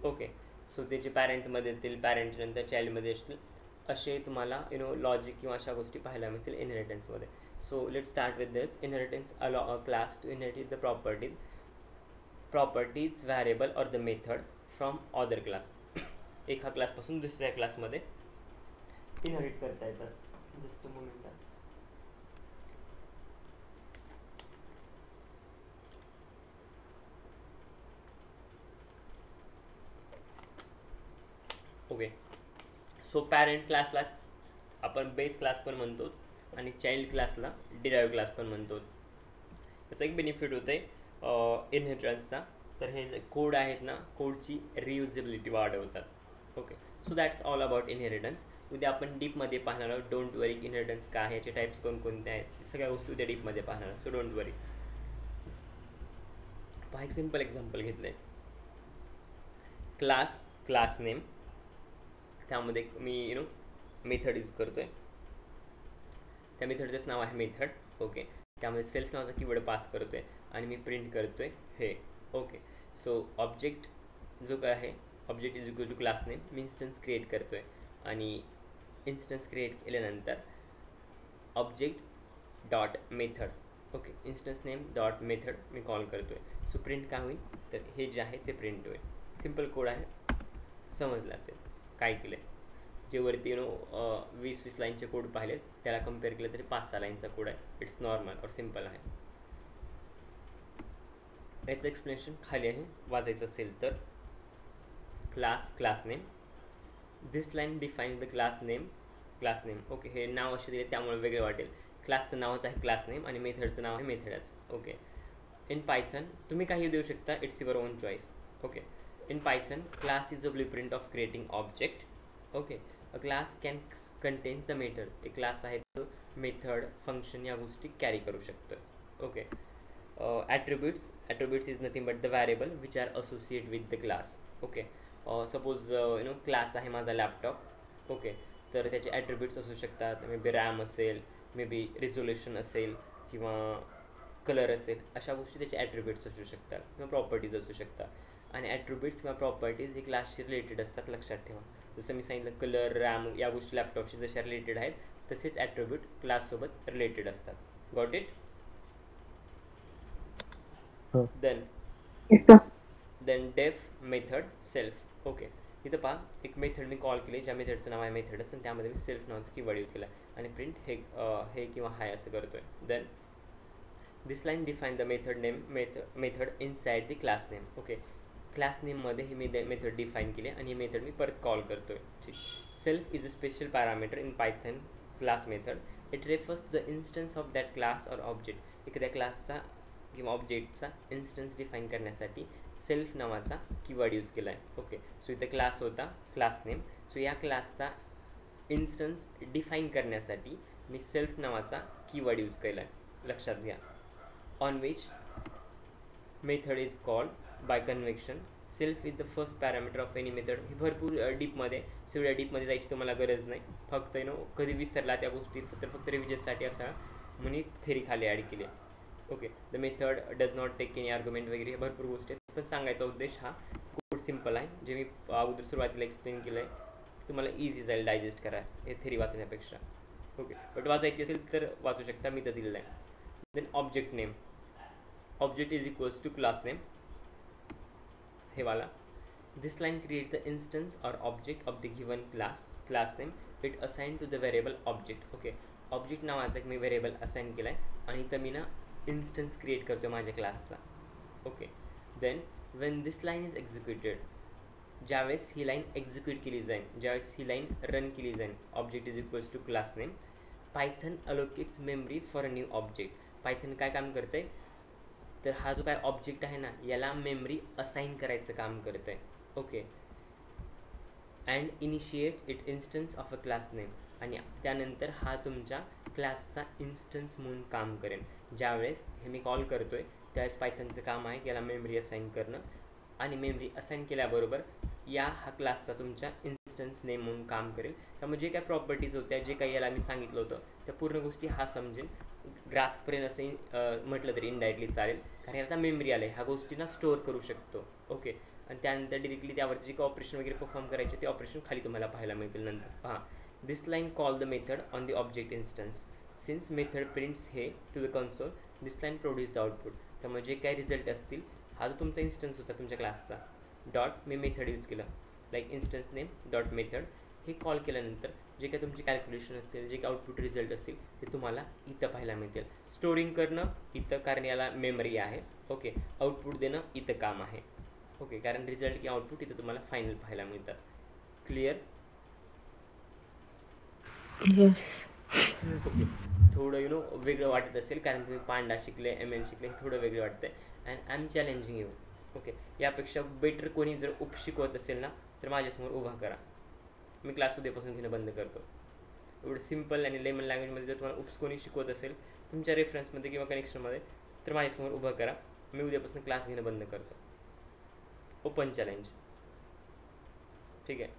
ओके, सो त्याचे पॅरेंटमध्ये येतील, पॅरेंटच्या नंतर चाइल्डमध्ये असतील, असे तुम्हाला लॉजिक किंवा अशा गोष्टी पाहायला मिळतील इनहेरिटन्समध्ये. So let start with this. Inheritance allow a class to inherit the properties variable or the method from other class. एका क्लासपासून दुसऱ्या क्लासमध्ये इनहेरिट करता येतात. Just a moment. Okay. So parent क्लासला आपण बेस क्लास पण म्हणतो आणि चाइल्ड क्लासला डिराइव्ड क्लास पण म्हणतो. याचा एक बेनिफिट होतं आहे इनहेरिटन्सचा, तर हे जे कोड आहेत ना, कोडची रियुजेबिलिटी वाढवतात. Okay. So that's all about inheritance. उद्या आपण डीपमध्ये पाहणार आहोत. Don't worry. इनहेरिटन्स काय आहे, याचे टाईप्स कोणकोणते आहेत, सगळ्या गोष्टी उद्या डीपमध्ये पाहणार आहोत. सो डोंट वरी. पहा, एक सिम्पल एक्झाम्पल घेतलं आहे. क्लास नेम, त्यामध्ये मी मेथड यूज करतो आहे. त्या मेथडचंच नाव आहे मेथड. ओके. त्यामध्ये सेल्फ नावाचा कीवर्ड पास करतो आहे आणि मी प्रिंट करतो आहे हे. ओके. सो ऑब्जेक्ट जो काय आहे, object is equal to class name. मी इन्स्टन्स क्रिएट करतो आहे आणि इन्स्टन्स क्रिएट केल्यानंतर object dot method, okay, instance name dot method मी कॉल करतो आहे. सो प्रिंट काय होईल, तर हे जे आहे ते प्रिंट होईल. सिम्पल कोड आहे, समजलं असेल काय केलं आहे. जे वरती 20 लाईनचे कोड पाहिलेत त्याला कम्पेअर केलं तरी 5-6 लाईनचा कोड आहे. इट्स नॉर्मल और सिम्पल आहे. याचं एक्सप्लेनेशन खाली आहे, वाचायचं असेल तर. Class name, this line define the class name. Okay. हे नाव असे दिले त्यामुळे वेगळे वाटेल. क्लासचं नावच आहे क्लास नेम आणि मेथडचं नाव आहे मेथडच. ओके. इन पायथन तुम्ही काही देऊ शकता, it's your on choice. Okay. In Python class is a blueprint of creating object. Okay. A class can contains the method. एक क्लास आहे तो मेथड, फंक्शन या गोष्टी कॅरी करू शकतो. Okay. Attributes is nothing but the variable which are associate with the class. Okay. Suppose class आहे माझा laptop. Okay. तर त्याचे ॲट्रिब्यूट्स असू शकतात. मे बी रॅम असेल, मे बी रिझोल्युशन असेल किंवा कलर असेल, अशा गोष्टी त्याचे ॲट्रिब्यूट्स असू शकतात किंवा प्रॉपर्टीज असू शकतात. आणि ॲट्रिब्यूट्स किंवा प्रॉपर्टीज हे क्लासशी रिलेटेड असतात, लक्षात ठेवा. जसं मी सांगितलं कलर, रॅम या गोष्टी लॅपटॉपशी जशा रिलेटेड आहेत तसेच ॲट्रिब्यूट क्लाससोबत रिलेटेड असतात. Got it? देन डेफ मेथड सेल्फ. ओके, इथं पहा एक मेथड मी कॉल केली ज्या मेथडचं नाव आहे मेथडच आणि त्यामध्ये मी सेल्फ नावाचं कीवर्ड यूज केला आणि प्रिंट हे किंवा हाय असं करतोय. Then this line define the method name method inside the class name. Okay, class नेममध्ये ही मी मेथड डिफाईन केली आणि ही मेथड मी परत कॉल करतोय. ठीक. Self is a special parameter in Python class method. It refers the instance of that class or object. एखाद्या क्लासचा किंवा ऑब्जेक्टचा इन्स्टन्स डिफाईन करण्यासाठी सेल्फ नावाचा कीवर्ड यूज केला आहे. ओके, सो इथं क्लास होता क्लास नेम. सो या क्लासचा इन्स्टन्स डिफाईन करण्यासाठी मी सेल्फ नावाचा कीवर्ड यूज केला आहे, लक्षात घ्या. On which method is called by convention. Self is the first parameter of any method. हे भरपूर डीपमध्ये, सो एवढ्या डीपमध्ये जायची तुम्हाला गरज नाही. फक्त कधी विसरला त्या गोष्टी तर फक्त रिव्हिजनसाठी असा म्हणून थेरी खाली ॲड केली आहे. Okay, the method does not take any argument वगैरे, भरपूर गोष्टी आहेत. पण सांगायचा उद्देश हा कोड सिम्पल आहे, जे मी अगोदर सुरुवातीला एक्सप्लेन केलं आहे. तुम्हाला इझी जाईल डायजेस्ट करा हे थेरी वाचण्यापेक्षा. ओके, बट वाचायची असेल तर वाचू शकता, मी तर दिलेलं आहे. Then object name. Object is equals to class name, हे वाला. This line create the instance or object of the given class name. It assign to the variable object. Okay, object नावाचा एक मी व्हेरिएबल असाइन केला आहे आणि तर मी ना instance create करतो माझ्या क्लासचा. Okay, then when this line is executed, ज्यावेळेस ही लाईन एक्झिक्यूट केली जाईल, ज्यावेळेस ही लाईन रन केली जाईल, object is equals to class name. Python allocates memory for a new object. Python काय काम करते तर हा जो काय ऑब्जेक्ट आहे ना याला मेमरी असाइन करायचं काम करतं आहे. Okay, and initiates it instance of a class name. आणि त्यानंतर हा तुमच्या क्लासचा इन्स्टन्स म्हणून काम करेल. ज्यावेळेस हे मी कॉल करतो आहे त्यावेळेस पायथनचं काम आहे याला मेमरी असाइन करणं आणि मेमरी असाइन केल्याबरोबर हा क्लासचा तुमच्या इन्स्टन्स नेम म्हणून काम करेल. त्यामुळे जे काही प्रॉपर्टीज होत्या, जे काही याला मी सांगितलं होतं त्या पूर्ण गोष्टी हा समजेल. ग्रास्कपर्यंत असंही म्हटलं तरी इनडायरेक्टली चालेल, कारण आता मेमरी आलं आहे, ह्या गोष्टींना स्टोअर करू शकतो. ओके, आणि त्यानंतर डिरेक्टली त्यावरती जे काही ऑपरेशन वगैरे परफॉर्म करायचे ते ऑपरेशन खाली तुम्हाला पाहायला मिळतील नंतर. पहा, this line call the method on the object instance. Since method prints हे to the console, this line produce the output. त्यामुळे जे काही रिझल्ट असतील, हा जो तुमचा इन्स्टन्स होता तुमच्या क्लासचा, डॉट मी मेथड यूज केलं like instance name dot method. हे कॉल केल्यानंतर जे काही तुमचे कॅल्क्युलेशन असतील, जे काही आउटपुट रिझल्ट असतील ते तुम्हाला इथं पाहायला मिळतील. स्टोरिंग करणं इथं, कारण याला मेमरी आहे. ओके, आउटपुट देणं इथं काम आहे. ओके, कारण रिझल्ट किंवा आउटपुट इथं तुम्हाला फायनल पाहायला मिळतात. क्लिअर?
Yes.
ओके, थोडं वेगळं वाटत असेल कारण तुम्ही पांडा शिकले, ML शिकले, हे थोडं वेगळं वाटतंय. And I am challenging you. Okay, यापेक्षा बेटर कोणी जर शिकवत असेल ना तर माझ्यासमोर उभा करा. मी क्लास उद्यापासून घेणं बंद करतो. एवढं सिम्पल आणि लेमन लँग्वेजमध्ये जर तुम्हाला कोणी शिकवत असेल तुमच्या रेफरन्समध्ये किंवा कनेक्शनमध्ये तर माझ्यासमोर उभं करा. मी उद्यापासून क्लास घेणं बंद करतो. Open challenge. ठीक आहे,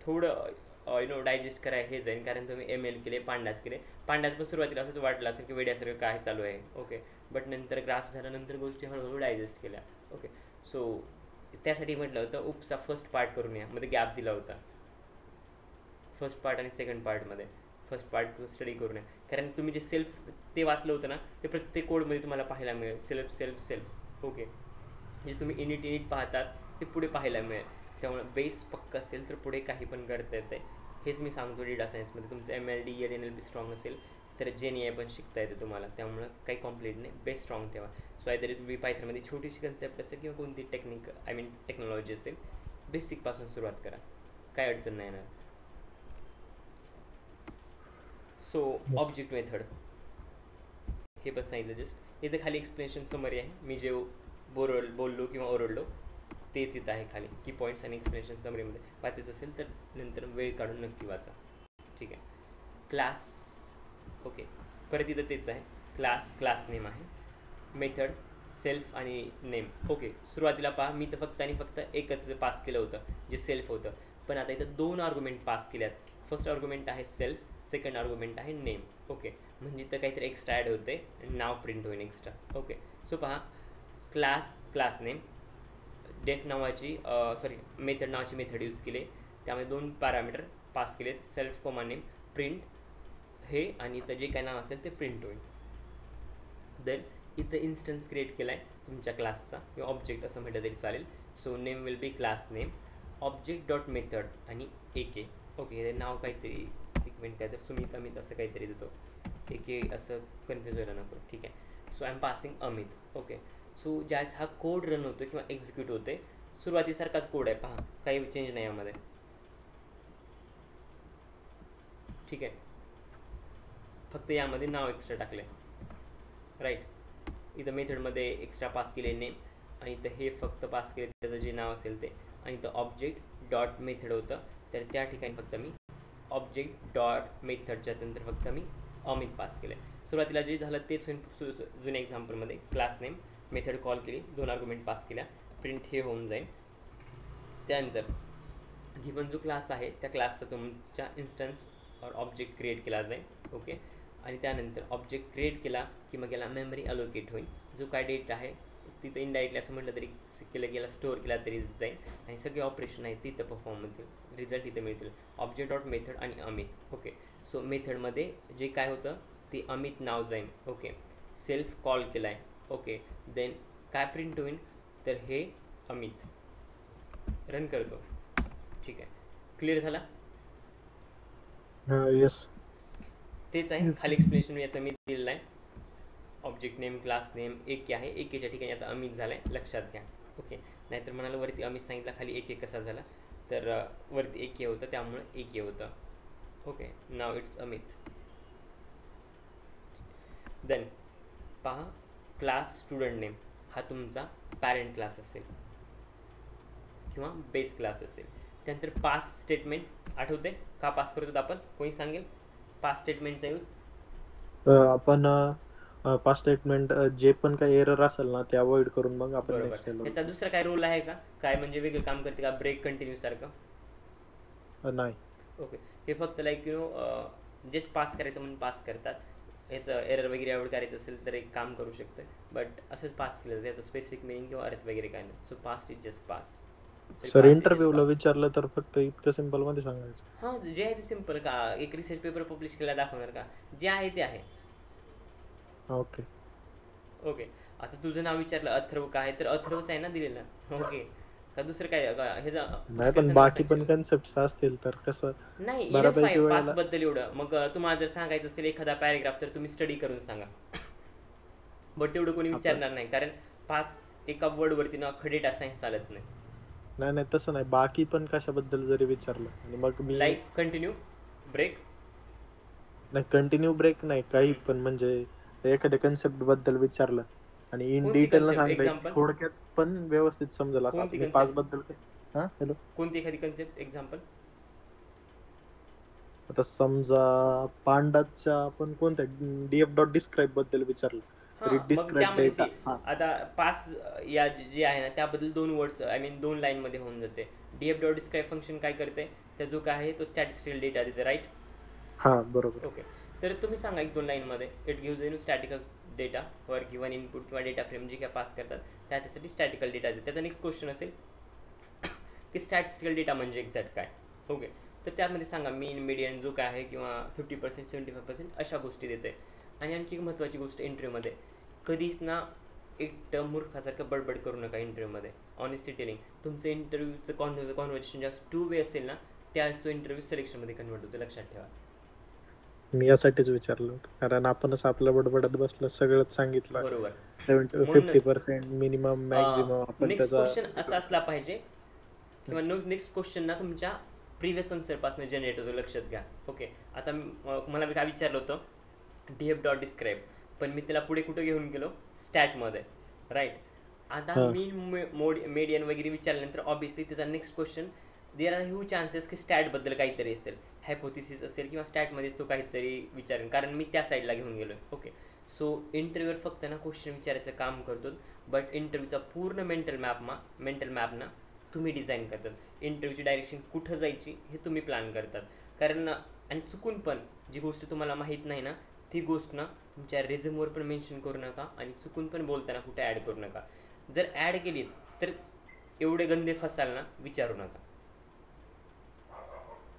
थोडं डायजेस्ट करायला हे जाईल कारण तुम्ही ML केले, पांडास केले. पांडास पण सुरुवातीला असंच वाटलं असेल की वेड्यासारखं काय चालू आहे. ओके, बट नंतर ग्राफ झाल्यानंतर गोष्टी हळूहळू डायजेस्ट केल्या. ओके, सो त्यासाठी म्हटलं होतं उपचा फर्स्ट पार्ट करून या, मध्ये गॅप दिला होता फर्स्ट पार्ट आणि सेकंड पार्टमध्ये. फर्स्ट पार्ट स्टडी करून या, कारण तुम्ही जे सेल्फ ते वाचलं होतं ना ते प्रत्येक कोडमध्ये तुम्हाला पाहायला मिळेल. Self self self. ओके, जे तुम्ही इनिट पाहतात ते पुढे पाहायला मिळेल. त्यामुळे बेस पक्का असेल तर पुढे काही पण करता येतं आहे. हेच मी सांगतो डेटा सायन्समध्ये तुमचं ML DL NLP स्ट्रॉंग असेल तर GenAI पण शिकता येतं तुम्हाला. त्यामुळं काही कॉम्प्लिट नाही, बेस स्ट्रॉंग ठेवा. सो आयदर तुम्ही पायथनमध्ये छोटीशी कन्सेप्ट असेल किंवा कोणती टेक्नॉलॉजी असेल, बेसिकपासून सुरुवात करा, काय अडचण नाही येणार. सो ऑब्जेक्ट मेथड हे पण सांगितलं जस्ट. इथं खाली एक्सप्लेनेशन समरी आहे. मी जे बोललो किंवा ओरडलो तेच इथं आहे खाली, की पॉईंट्स आणि एक्सप्लेनेशन समरीमध्ये. वाचायचं असेल तर नंतर वेळ काढून नक्की वाचा. ठीक आहे, क्लास. ओके, परत इथं तेच आहे. क्लास नेम आहे, मेथड सेल्फ आणि नेम. ओके, सुरुवातीला पहा मी तर फक्त एकच पास केलं होतं जे सेल्फ होतं, पण आता इथं 2 आर्ग्युमेंट पास केल्यात. फर्स्ट आर्ग्युमेंट आहे सेल्फ, सेकंड आर्ग्युमेंट आहे नेम. ओके, म्हणजे इथं काहीतरी एक्स्ट्रा ॲड होते, नाव प्रिंट होईल एक्स्ट्रा. ओके, सो पहा क्लास नेम, डेफ नावाची मेथड नावाची मेथड यूज केली. त्यामध्ये 2 पॅरामीटर पास केलेत, सेल्फ कॉमा नेम, प्रिंट हे आणि इथं जे काय नाव असेल ते प्रिंट होईल. देन इथं इन्स्टन्स क्रिएट केला आहे तुमच्या क्लासचा किंवा ऑब्जेक्ट असं म्हटलं तरी चालेल. So name will be class name, object dot method आणि AK. ओके, हे नाव काहीतरी एक मिनिट काय तर सुमित अमित असं काहीतरी देतो. AK असं कन्फ्यूज व्हायला नको. ठीक आहे. So I am passing Amit. Okay. So ज्यावेळेस हा कोड रन होतो किंवा एक्झिक्यूट होते सुरुवातीसारखाच कोड आहे, पहा काही चेंज नाही यामध्ये. ठीक आहे, फक्त यामध्ये नाव एक्स्ट्रा टाकले. राईट, इथं मेथडमध्ये एक्स्ट्रा पास केले नेम आणि इथं हे फक्त पास केले त्याचं जे नाव असेल ते. आणि इथं ऑब्जेक्ट डॉट मेथड होतं तर त्या ठिकाणी फक्त मी ऑब्जेक्ट डॉट मेथडच्या नंतर फक्त मी अमित पास केलं. सुरुवातीला जे झालं तेच जुन्या एक्झाम्पलमध्ये क्लास नेम मेथड कॉल केली, 2 आर्ग्युमेंट पास केल्या, प्रिंट हे होऊन जाईल. त्यानंतर गिवन जो क्लास आहे त्या क्लासचा तुमच्या इन्स्टन्स और ऑब्जेक्ट क्रिएट केला जाईल. ओके, आणि त्यानंतर ऑब्जेक्ट क्रिएट केला की मग याला मेमरी अलोकेट होईल. जो काय डेटा आहे तिथं इनडायरेक्टली असं म्हटलं तरी केलं गेला स्टोअर केला तरी जाईल आणि सगळे ऑपरेशन आहेत तिथं परफॉर्म होतील, रिझल्ट इथं मिळतील. ऑब्जेक्ट डॉट मेथड आणि अमित. ओके, सो मेथडमध्ये जे काय होतं ते अमित नाव जाईल. ओके, सेल्फ कॉल केला आहे. ओके, देन काय प्रिंट होईल तर हे अमित. रन करतो. ठीक आहे, क्लिअर झाला.
येस,
तेच आहे, खाली एक्सप्लेनेशन याचं मी दिलेलं आहे. Object name class name AK आहे, AKच्या ठिकाणी आता अमित झालं आहे, लक्षात घ्या. ओके, नाहीतर म्हणाला वरती अमित सांगितलं खाली AK कसा झाला तर वरती AK होतं त्यामुळे AK होतं. ओके, नाव इट्स अमित. देन पहा, क्लास स्टुडंट नेम हा तुमचा पॅरेंट क्लास असेल किंवा बेस क्लास असेल. त्यानंतर पास स्टेटमेंट आठवते का पास करतो आपण, कोणी सांगेल पास स्टेटमेंटचा यूज?
आपण पास स्टेटमेंट जे पण काही एरर असेल ना ते अवॉइड करून मग आपण नेक्स्ट
बरोबर. याचा दुसरा काय रोल आहे का, काय म्हणजे वेगळं काम करते का, ब्रेक कंटिन्यू सारखं?
नाही.
ओके, हे फक्त लाईक जस्ट पास करायचं म्हणून पास करतात. याचं एरर वगैरे अवॉइड करायचं असेल तर एक काम करू शकतो, बट असंच पास केलं तर याचं स्पेसिफिक मिनिंग किंवा अर्थ वगैरे काय नाही. So past is just pass.
Sir इंटरव्ह्यूला विचारलं तर फक्त इतकं सिंपल मध्ये सांगायचं.
हां, जे आहे ते सिम्पल. का एक रिसर्च पेपर पब्लिश केला दाखवणार का, जे आहे ते आहे.
ओके
ओके, आता तुझं नाव विचारलं अथर्व काय तर अथर्वच आहे ना दिलेलं. ओके, का दुसरं काय हे
नाही, पण बाकी पण कन्सेप्ट असतील तर कसं
नाही.
बऱ्यापैकी
पास
वेळेला
बद्दल एवढं मग तुम्हाला जर सांगायचं असेल एखादा पॅरेग्राफ तर तुम्ही स्टडी करून सांगा, बट तेवढं कोणी विचारणार नाही कारण पास एका वर्डवरती ना डेटा सायन्स चालत नाही.
नाही नाही तसं नाही, बाकी पण कशाबद्दल जरी विचारलं आणि मग मी
लाईक कंटिन्यू ब्रेक
नाही, कंटिन्यू ब्रेक नाही, काही पण म्हणजे एखाद्या कन्सेप्ट बद्दल विचारलं आणि इन
कोणती
डिटेल
concept?
सांगता
Example?
थोडक्यात पण व्यवस्थित समजेल असं.
कोणती
आपण
concept?
पास बद्दल हा हॅलो,
कोणती एखादी कन्सेप्ट एक्झाम्पल?
आता समजा पांडाच्या आपण कोणत्या DF डॉट डिस्क्राईब बद्दल विचारलं तरी
हां, मग
डिस्क्राईब
त्यामध्ये
डेटा.
see, आता पास या जे आहे ना त्याबद्दल 2 वर्ड्स आय मीन 2 लाईनमध्ये होऊन जाते. DF डॉट डिस्क्राईब फंक्शन काय करते तर जो काय आहे तो स्टॅटिस्टिकल डेटा देते, राईट?
हा बरोबर.
ओके, तर तुम्ही सांगा 1-2 लाईनमध्ये. It gives you statical data for given input किंवा डेटा फ्रेम जे काय पास करतात त्याच्यासाठी स्टॅटिकल डेटा देते. त्याचा नेक्स्ट क्वेश्चन असेल की स्टॅटिस्टिकल डेटा म्हणजे एक्झॅक्ट काय. ओके, तर त्यामध्ये सांगा मीन मीडियन जो काय आहे किंवा 50% 75% अशा गोष्टी देते. आणि आणखी एक महत्त्वाची गोष्ट इंटरव्ह्यूमध्ये कधीच ना एक मूर्खासारखं बडबड करू नका इंटरव्ह्यूमध्ये. ऑनेस्टली टेलिंग, तुमचं इंटरव्ह्यूचं कॉन्व्हर्सेशन जास्त 2 वे असेल ना त्यावेळेस तो इंटरव्ह्यू सिलेक्शनमध्ये कन्वर्ट होतो, लक्षात ठेवा.
मी यासाठीच विचारलं होतं कारण आपणच आपलं बडबडत बसलं, सगळंच सांगितलं.
बरोबर.
50% मिनिमम मॅक्झिमम आपण
नेक्स्ट
त्याचा
क्वेश्चन असा असला पाहिजे किंवा नेक्स्ट क्वेश्चन ना तुमच्या प्रिव्हियस आन्सरपासून जनरेट होतो, लक्षात घ्या. ओके, आता मला काय विचारलं होतं DF डॉट डिस्क्राईब, पण मी त्याला पुढे कुठे घेऊन गेलो स्टॅटमध्ये, राईट? आता मीन मेडियन वगैरे विचारल्यानंतर ऑब्विसली त्याचा next question there are huge chances की स्टॅटबद्दल काहीतरी असेल, हायपोथिसिस असेल किंवा स्टॅटमध्येच तो काहीतरी विचारेन कारण मी त्या साईडला घेऊन गेलो आहे. ओके, सो इंटरव्ह्यूवर फक्त ना क्वेश्चन विचारायचं काम करतो, बट इंटरव्ह्यूचा पूर्ण मेंटल मॅप ना तुम्ही डिझाईन करतात. इंटरव्ह्यूची डायरेक्शन कुठं जायची हे तुम्ही प्लॅन करतात. कारण आणि चुकून पण जी गोष्ट तुम्हाला माहीत नाही ना ती गोष्ट ना तुमच्या रेझ्यूमवर पण मेन्शन करू नका आणि चुकून पण बोलताना कुठे ॲड करू नका. जर ॲड केली तर एवढे गंदे फसाल ना विचारू नका.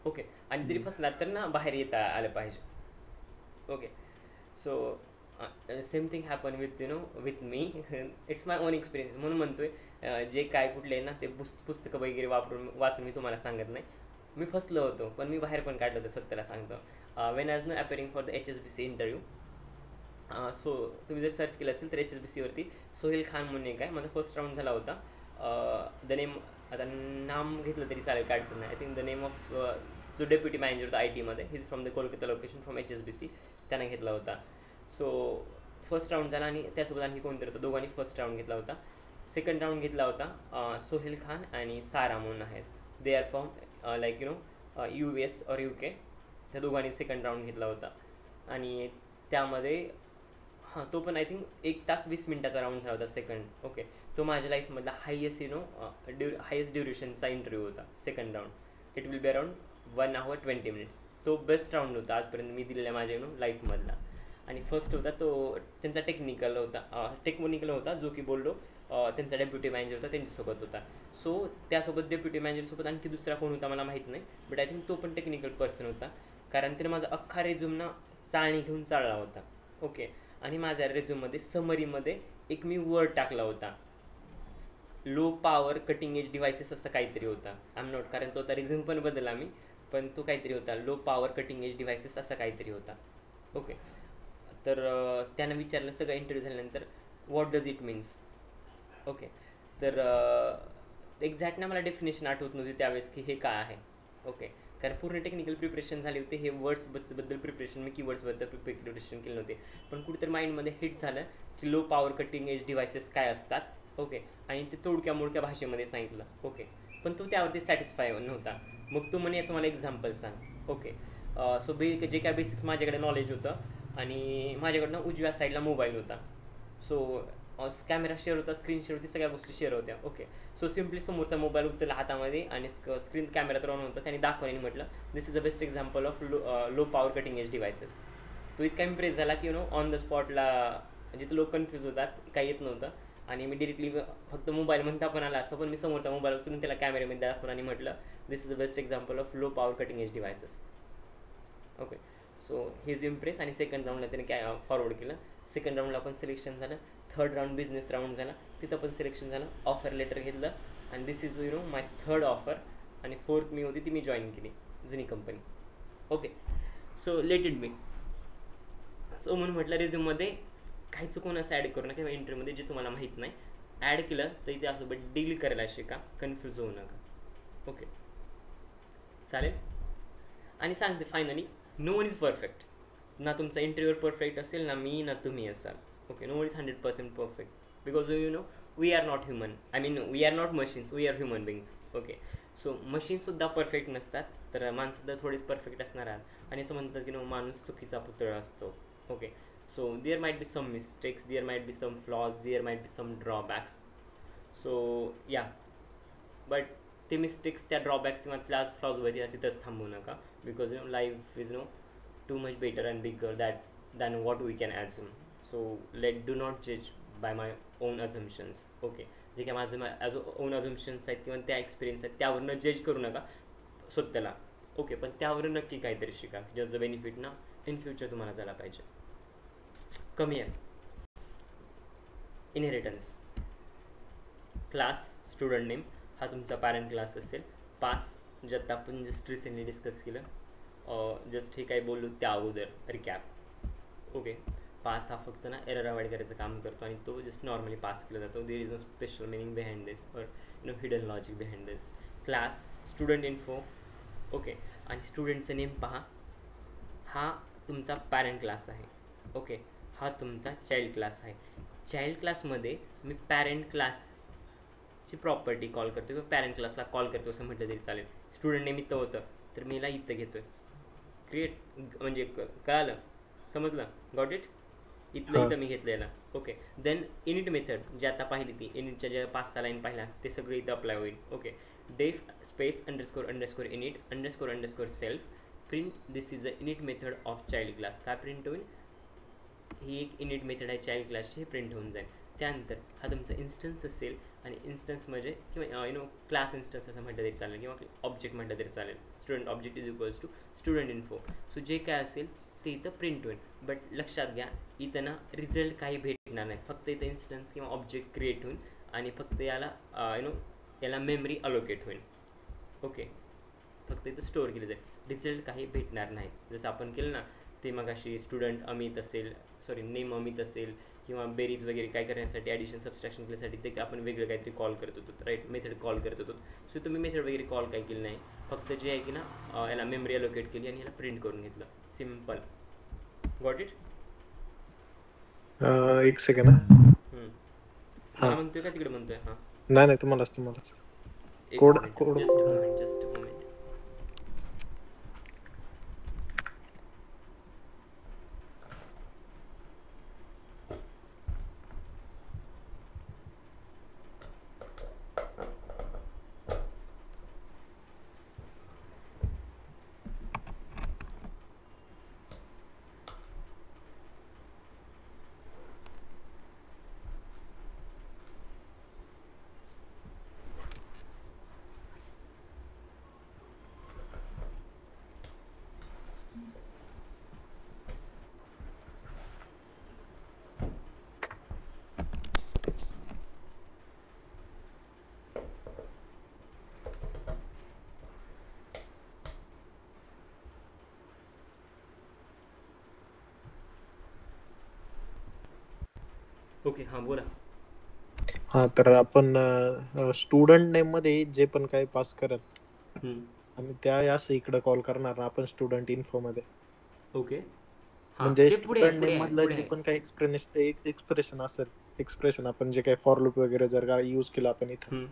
ओके, आणि जरी फसलात तर ना बाहेर येता आलं पाहिजे. Okay, so same thing happen with with me. It's my on experience म्हणून म्हणतोय. जे काय कुठले आहे ना ते पुस्तकं वगैरे वाचून मी तुम्हाला सांगत नाही. मी फसलो होतो पण मी बाहेर पण काढलं होतं, स्वतःला सांगतो. When I was no appearing for the HSBC interview. So तुम्ही जर सर्च केलं असेल तर HSBCवरती सोहेल खान म्हणून एक आहे. माझा फर्स्ट राऊंड झाला होता. द नेम, आता नाम घेतलं तरी चालेल, काढचं नाही. I think the name of जो डेप्युटी मॅनेजर होता IT मध्ये, he is from the Kolkata location, from HSBC, त्याने घेतला होता. सो फर्स्ट राऊंड झाला आणि त्यासोबत आणखी कोणतरी होतं, दोघांनी फर्स्ट राऊंड घेतला होता. सेकंड राऊंड घेतला होता सोहेल खान आणि सारा म्हणून आहेत. They are from like US और UK. त्या दोघांनी सेकंड राऊंड घेतला होता. आणि त्यामध्ये तो पण आय थिंक 1 तास 20 मिनटाचा राऊंड झाला होता सेकंड. ओके, तो माझ्या लाईफमधला हायेस्ट हायेस्ट ड्युरेशनचा इंटरव्ह्यू होता second round. It will be around 1 hour 20 minutes. तो बेस्ट राऊंड होता आजपर्यंत मी दिलेल्या माझ्या लाईफमधला. आणि फर्स्ट होता तो त्यांचा टेक्निकल होता जो की बोललो त्यांचा डेप्युटी मॅनेजर होता, त्यांच्यासोबत होता. सो त्यासोबत डेप्युटी मॅनेजरसोबत आणखी दुसरा कोण होता मला माहीत नाही, बट आय थिंक तो पण टेक्निकल पर्सन होता. कारण त्याने माझा अख्खा रेझ्यूम चाळणी घेऊन चालला होता. ओके, आणि माझ्या रेझ्यूममध्ये समरीमध्ये एक मी वर्ड टाकला होता, low power cutting edge devices असं काहीतरी होता. आय एम नॉट, कारण तो आता रिझ्यूम पण बदलला मी, पण तो काहीतरी होता low power cutting edge devices असं काहीतरी होता. ओके, तर त्यानं विचारलं सगळं इंटरव्ह्यू झाल्यानंतर, what does it means. Okay, तर एक्झॅक्ट ना मला डेफिनेशन आठवत नव्हती त्यावेळेस की हे काय आहे. ओके, कारण पूर्ण टेक्निकल प्रिपरेशन झाली होती, हे वर्ड्सबद्दल प्रिपरेशन, मी कीवर्ड्सबद्दल प्रिपरेशन केलं नव्हते. पण कुठेतरी माइंडमध्ये हिट झालं की low power cutting edge devices काय असतात. ओके, आणि ते तोडक्या मोडक्या भाषेमध्ये सांगितलं. ओके, पण तो त्यावरती सॅटिस्फाय नव्हता. मग तो म्हणे याचं मला एक्झाम्पल सांग. ओके, सो जे काय बेसिक्स माझ्याकडे नॉलेज होतं, आणि माझ्याकडनं उजव्या साईडला मोबाईल होता. सो कॅमेरा शेअर होता, स्क्रीन शेअर होती, सगळ्या गोष्टी शेअर होत्या. ओके, सो सिम्पली समोरचा मोबाईल उचलला हातामध्ये आणि स्क्रीन कॅमेरा तर ऑन होता. त्याने दाखवण्याने म्हटलं this is the best example of low power cutting edge devices. तो इतका इम्प्रेस झाला की ऑन द स्पॉटला जिथे लोक कन्फ्यूज होतात, काही येत नव्हतं, आणि मी डिरेक्टली फक्त मोबाईल म्हणता पण आला असतं, पण मी समोरचा मोबाईल उचलून त्याला कॅमेऱ्यामध्ये दाखवून आणि म्हटलं this is the best example of low power cutting edge devices. Okay, so he is impress. आणि सेकंड राऊंडला त्याने फॉरवर्ड केलं. सेकंड राऊंडला पण सिलेक्शन झालं. थर्ड राऊंड बिझनेस राऊंड झाला, तिथं पण सिलेक्शन झालं. ऑफर लेटर घेतलं आणि दिस इज माय थर्ड ऑफर. आणि फोर्थ मी होती ती मी जॉईन केली जुनी company. Okay, so let it be. So म्हणून म्हटलं रेझ्यूममध्ये काही चुकून असं ॲड करू नका किंवा इंटरव्ह्यूमध्ये जे तुम्हाला माहीत नाही ॲड केलं तरी त्यासोबत डील करायला शिका, कन्फ्यूज होऊ नका. ओके, चालेल. आणि सांगते finally, no one is perfect. ना तुमचा इंटरव्ह्यूवर परफेक्ट असेल, ना मी, ना तुम्ही असाल. Okay, no one is 100% perfect, because we are not human. I mean we are not machines, we are human beings. Okay, so मशीनसुद्धा परफेक्ट नसतात, तर माणसुद्धा थोडीच परफेक्ट असणार आहात. आणि असं म्हणतात की माणूस चुकीचा पुतळा असतो. Okay, so there might be some mistakes, there might be some flaws, there might be some drawbacks. So yeah, but ते मिस्टेक्स, त्या ड्रॉबॅक्स किंवा त्या फ्लॉजवर तिथंच थांबू नका, because life is too much better and bigger than what we can assume. So do not judge by my own assumptions. Okay, जे काय माझं ओन अझम्पन्स आहेत किंवा त्या एक्सपिरियन्स आहेत त्यावरनं जज करू नका स्वतःला. ओके, पण त्यावर नक्की काहीतरी शिका, ज्याचं बेनिफिट ना इन फ्युचर तुम्हाला झाला पाहिजे. कमी आहे. इनहेरिटन्स. क्लास, स्टुडंट नेम हा तुमचा पॅरेंट क्लास असेल. पास, ज्यात आपण जस्ट रिसेंटली डिस्कस केलं, जस्ट हे काही बोललो त्या अगोदर रिकॅप. ओके, पास हा फक्त ना एरर अवॉइड करायचं काम करतो आणि तो जस्ट नॉर्मली पास केला जातो. There is no special meaning behind this or hidden logic behind this. Class, student info. Okay, आणि स्टुडंटचं नेम पहा, हा तुमचा पॅरेंट क्लास आहे. ओके, हा तुमचा चाइल्ड क्लास आहे. चाइल्ड क्लासमध्ये मी पॅरेंट क्लासची प्रॉपर्टी कॉल करतो किंवा पॅरेंट क्लासला कॉल करतो असं म्हटलं तरी चालेल. स्टुडंट नेम इथं होतं तर मी इथं घेतो आहे. क्रिएट म्हणजे कळालं, समजलं, गॉट इट. इथं मी घेतलं याला. ओके, देन इनिट मेथड जी आता पाहिली ती इनिटच्या ज्या 5-6 लाईन पाहिल्या ते सगळे इथं अप्लाय होईल. ओके, डेफ space underscore init underscore self print this is a init method of child class. काय प्रिंट होईल, ही एक इनिट मेथड आहे चाइल्ड क्लासची, हे प्रिंट होऊन जाईल. त्यानंतर हा तुमचा इन्स्टन्स असेल आणि इन्स्टन्स म्हणजे किंवा क्लास इन्स्टन्स असं म्हटलं तरी चालेल किंवा ऑब्जेक्ट म्हटलं तरी चालेल. Student object is equals to student info. So जे काय असेल ते इथं प्रिंट होईल. बट लक्षात घ्या इथं ना रिझल्ट काही भेटणार नाही, फक्त इथं इन्स्टन्स किंवा ऑब्जेक्ट क्रिएट होईल आणि फक्त याला याला मेमरी अलोकेट होईल. ओके, फक्त इथं स्टोअर केलं जाईल, रिझल्ट काही भेटणार नाही. जसं आपण केलं ना ते मगाशी स्टुडंट अमित असेल, सॉरी नेम अमित असेल किंवा बेरीज वगैरे काय करण्यासाठी ॲडिशन सबस्ट्रॅक्शन केल्यासाठी ते आपण वेगळं काहीतरी कॉल करत होतो, राईट, मेथड कॉल करत होतो. सो तुम्ही मेथड वगैरे कॉल काय केलं नाही, फक्त जे आहे की ना याला मेमरी अलोकेट केली आणि याला प्रिंट करून घेतलं. सिम्पल. Got it?
एक सेकंड.
मला म्हणतोय का तिकडे म्हणतोय? हां
नाही तुम्हालाच कोड
जस्ट मोमेंट. ओके, हां बोला.
हा, तर आपण स्टुडंट नेम मध्ये जे पण काही पास करत आणि त्या असं इकडे कॉल करणार ना आपण स्टुडंट इन्फो मध्ये.
ओके,
म्हणजे स्टुडंट नेम मधलं जे पण काही एक्सप्रेशन असेल, एक्सप्रेशन आपण जे काही फॉर लूप वगैरे जर का यूज केलं आपण इथं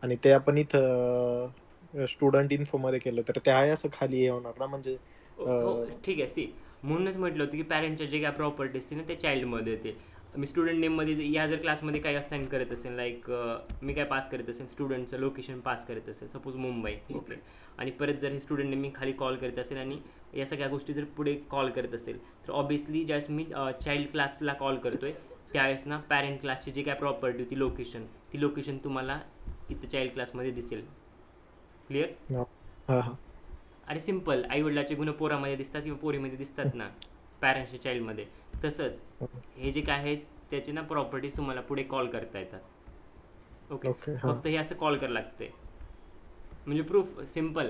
आणि ते आपण इथं स्टुडंट इन्फो मध्ये केलं तर ते आहे असं खाली हे होणार ना. म्हणजे
हो ठीक आहे. सी म्हणूनच म्हटलं होतं की पॅरेंटच्या जे काय प्रॉपर्टीज असतील ना ते चाइल्डमध्ये येते. मी स्टुडंट नेममध्ये या जर क्लासमध्ये काही असाइन करत असेल, लाईक मी काय पास करत असेल, स्टुडंटचं लोकेशन पास करत असेल, सपोज मुंबई. ओके, आणि परत जर हे स्टुडंट नेम मी खाली कॉल करत असेल आणि या सगळ्या गोष्टी जर पुढे कॉल करत असेल तर ऑब्वियसली ज्यावेळेस मी चाइल्ड क्लासला कॉल करतोय त्यावेळेस ना पॅरेंट क्लासची जी काय प्रॉपर्टी होती ती लोकेशन तुम्हाला इथं चाइल्ड क्लासमध्ये दिसेल. क्लिअर? अरे सिम्पल, आईवडिलाचे गुण पोरामध्ये दिसतात किंवा पोरीमध्ये दिसतात ना पॅरेंट्सच्या चाइल्डमध्ये, तसंच हे जे काय आहेत त्याचे ना प्रॉपर्टीज तुम्हाला पुढे कॉल करता येतात. ओके, फक्त हे असं कॉल करायला लागते. म्हणजे प्रूफ सिम्पल,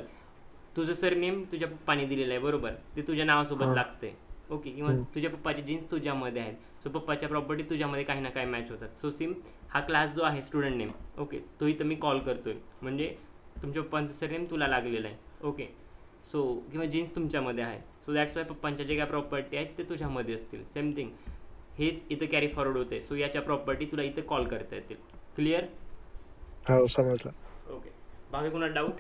तुझं सरनेम तुझ्या पप्पाने दिलेलं आहे बरोबर, ते तुझ्या नावासोबत लागते. ओके, किंवा तुझ्या पप्पाची जीन्स तुझ्यामध्ये आहेत, सो पप्पाच्या प्रॉपर्टी तुझ्यामध्ये काही ना काही मॅच होतात. सो हा क्लास जो आहे स्टुडंट नेम, ओके, तो इथं मी कॉल करतोय म्हणजे तुमच्या पप्पांचं सरनेम तुला लागलेलं आहे. ओके, सो किंवा जीन्स तुमच्यामध्ये आहे, सो दॅट्स वाय पप्पांच्या जे काय प्रॉपर्टी आहेत ते तुझ्यामध्ये असतील. सेम थिंग हेच इथं कॅरी फॉरवर्ड होते. सो याच्या प्रॉपर्टी तुला इथं कॉल करता येतील. क्लिअर?
हो, समजलं.
ओके, बाकी कोणाला डाऊट?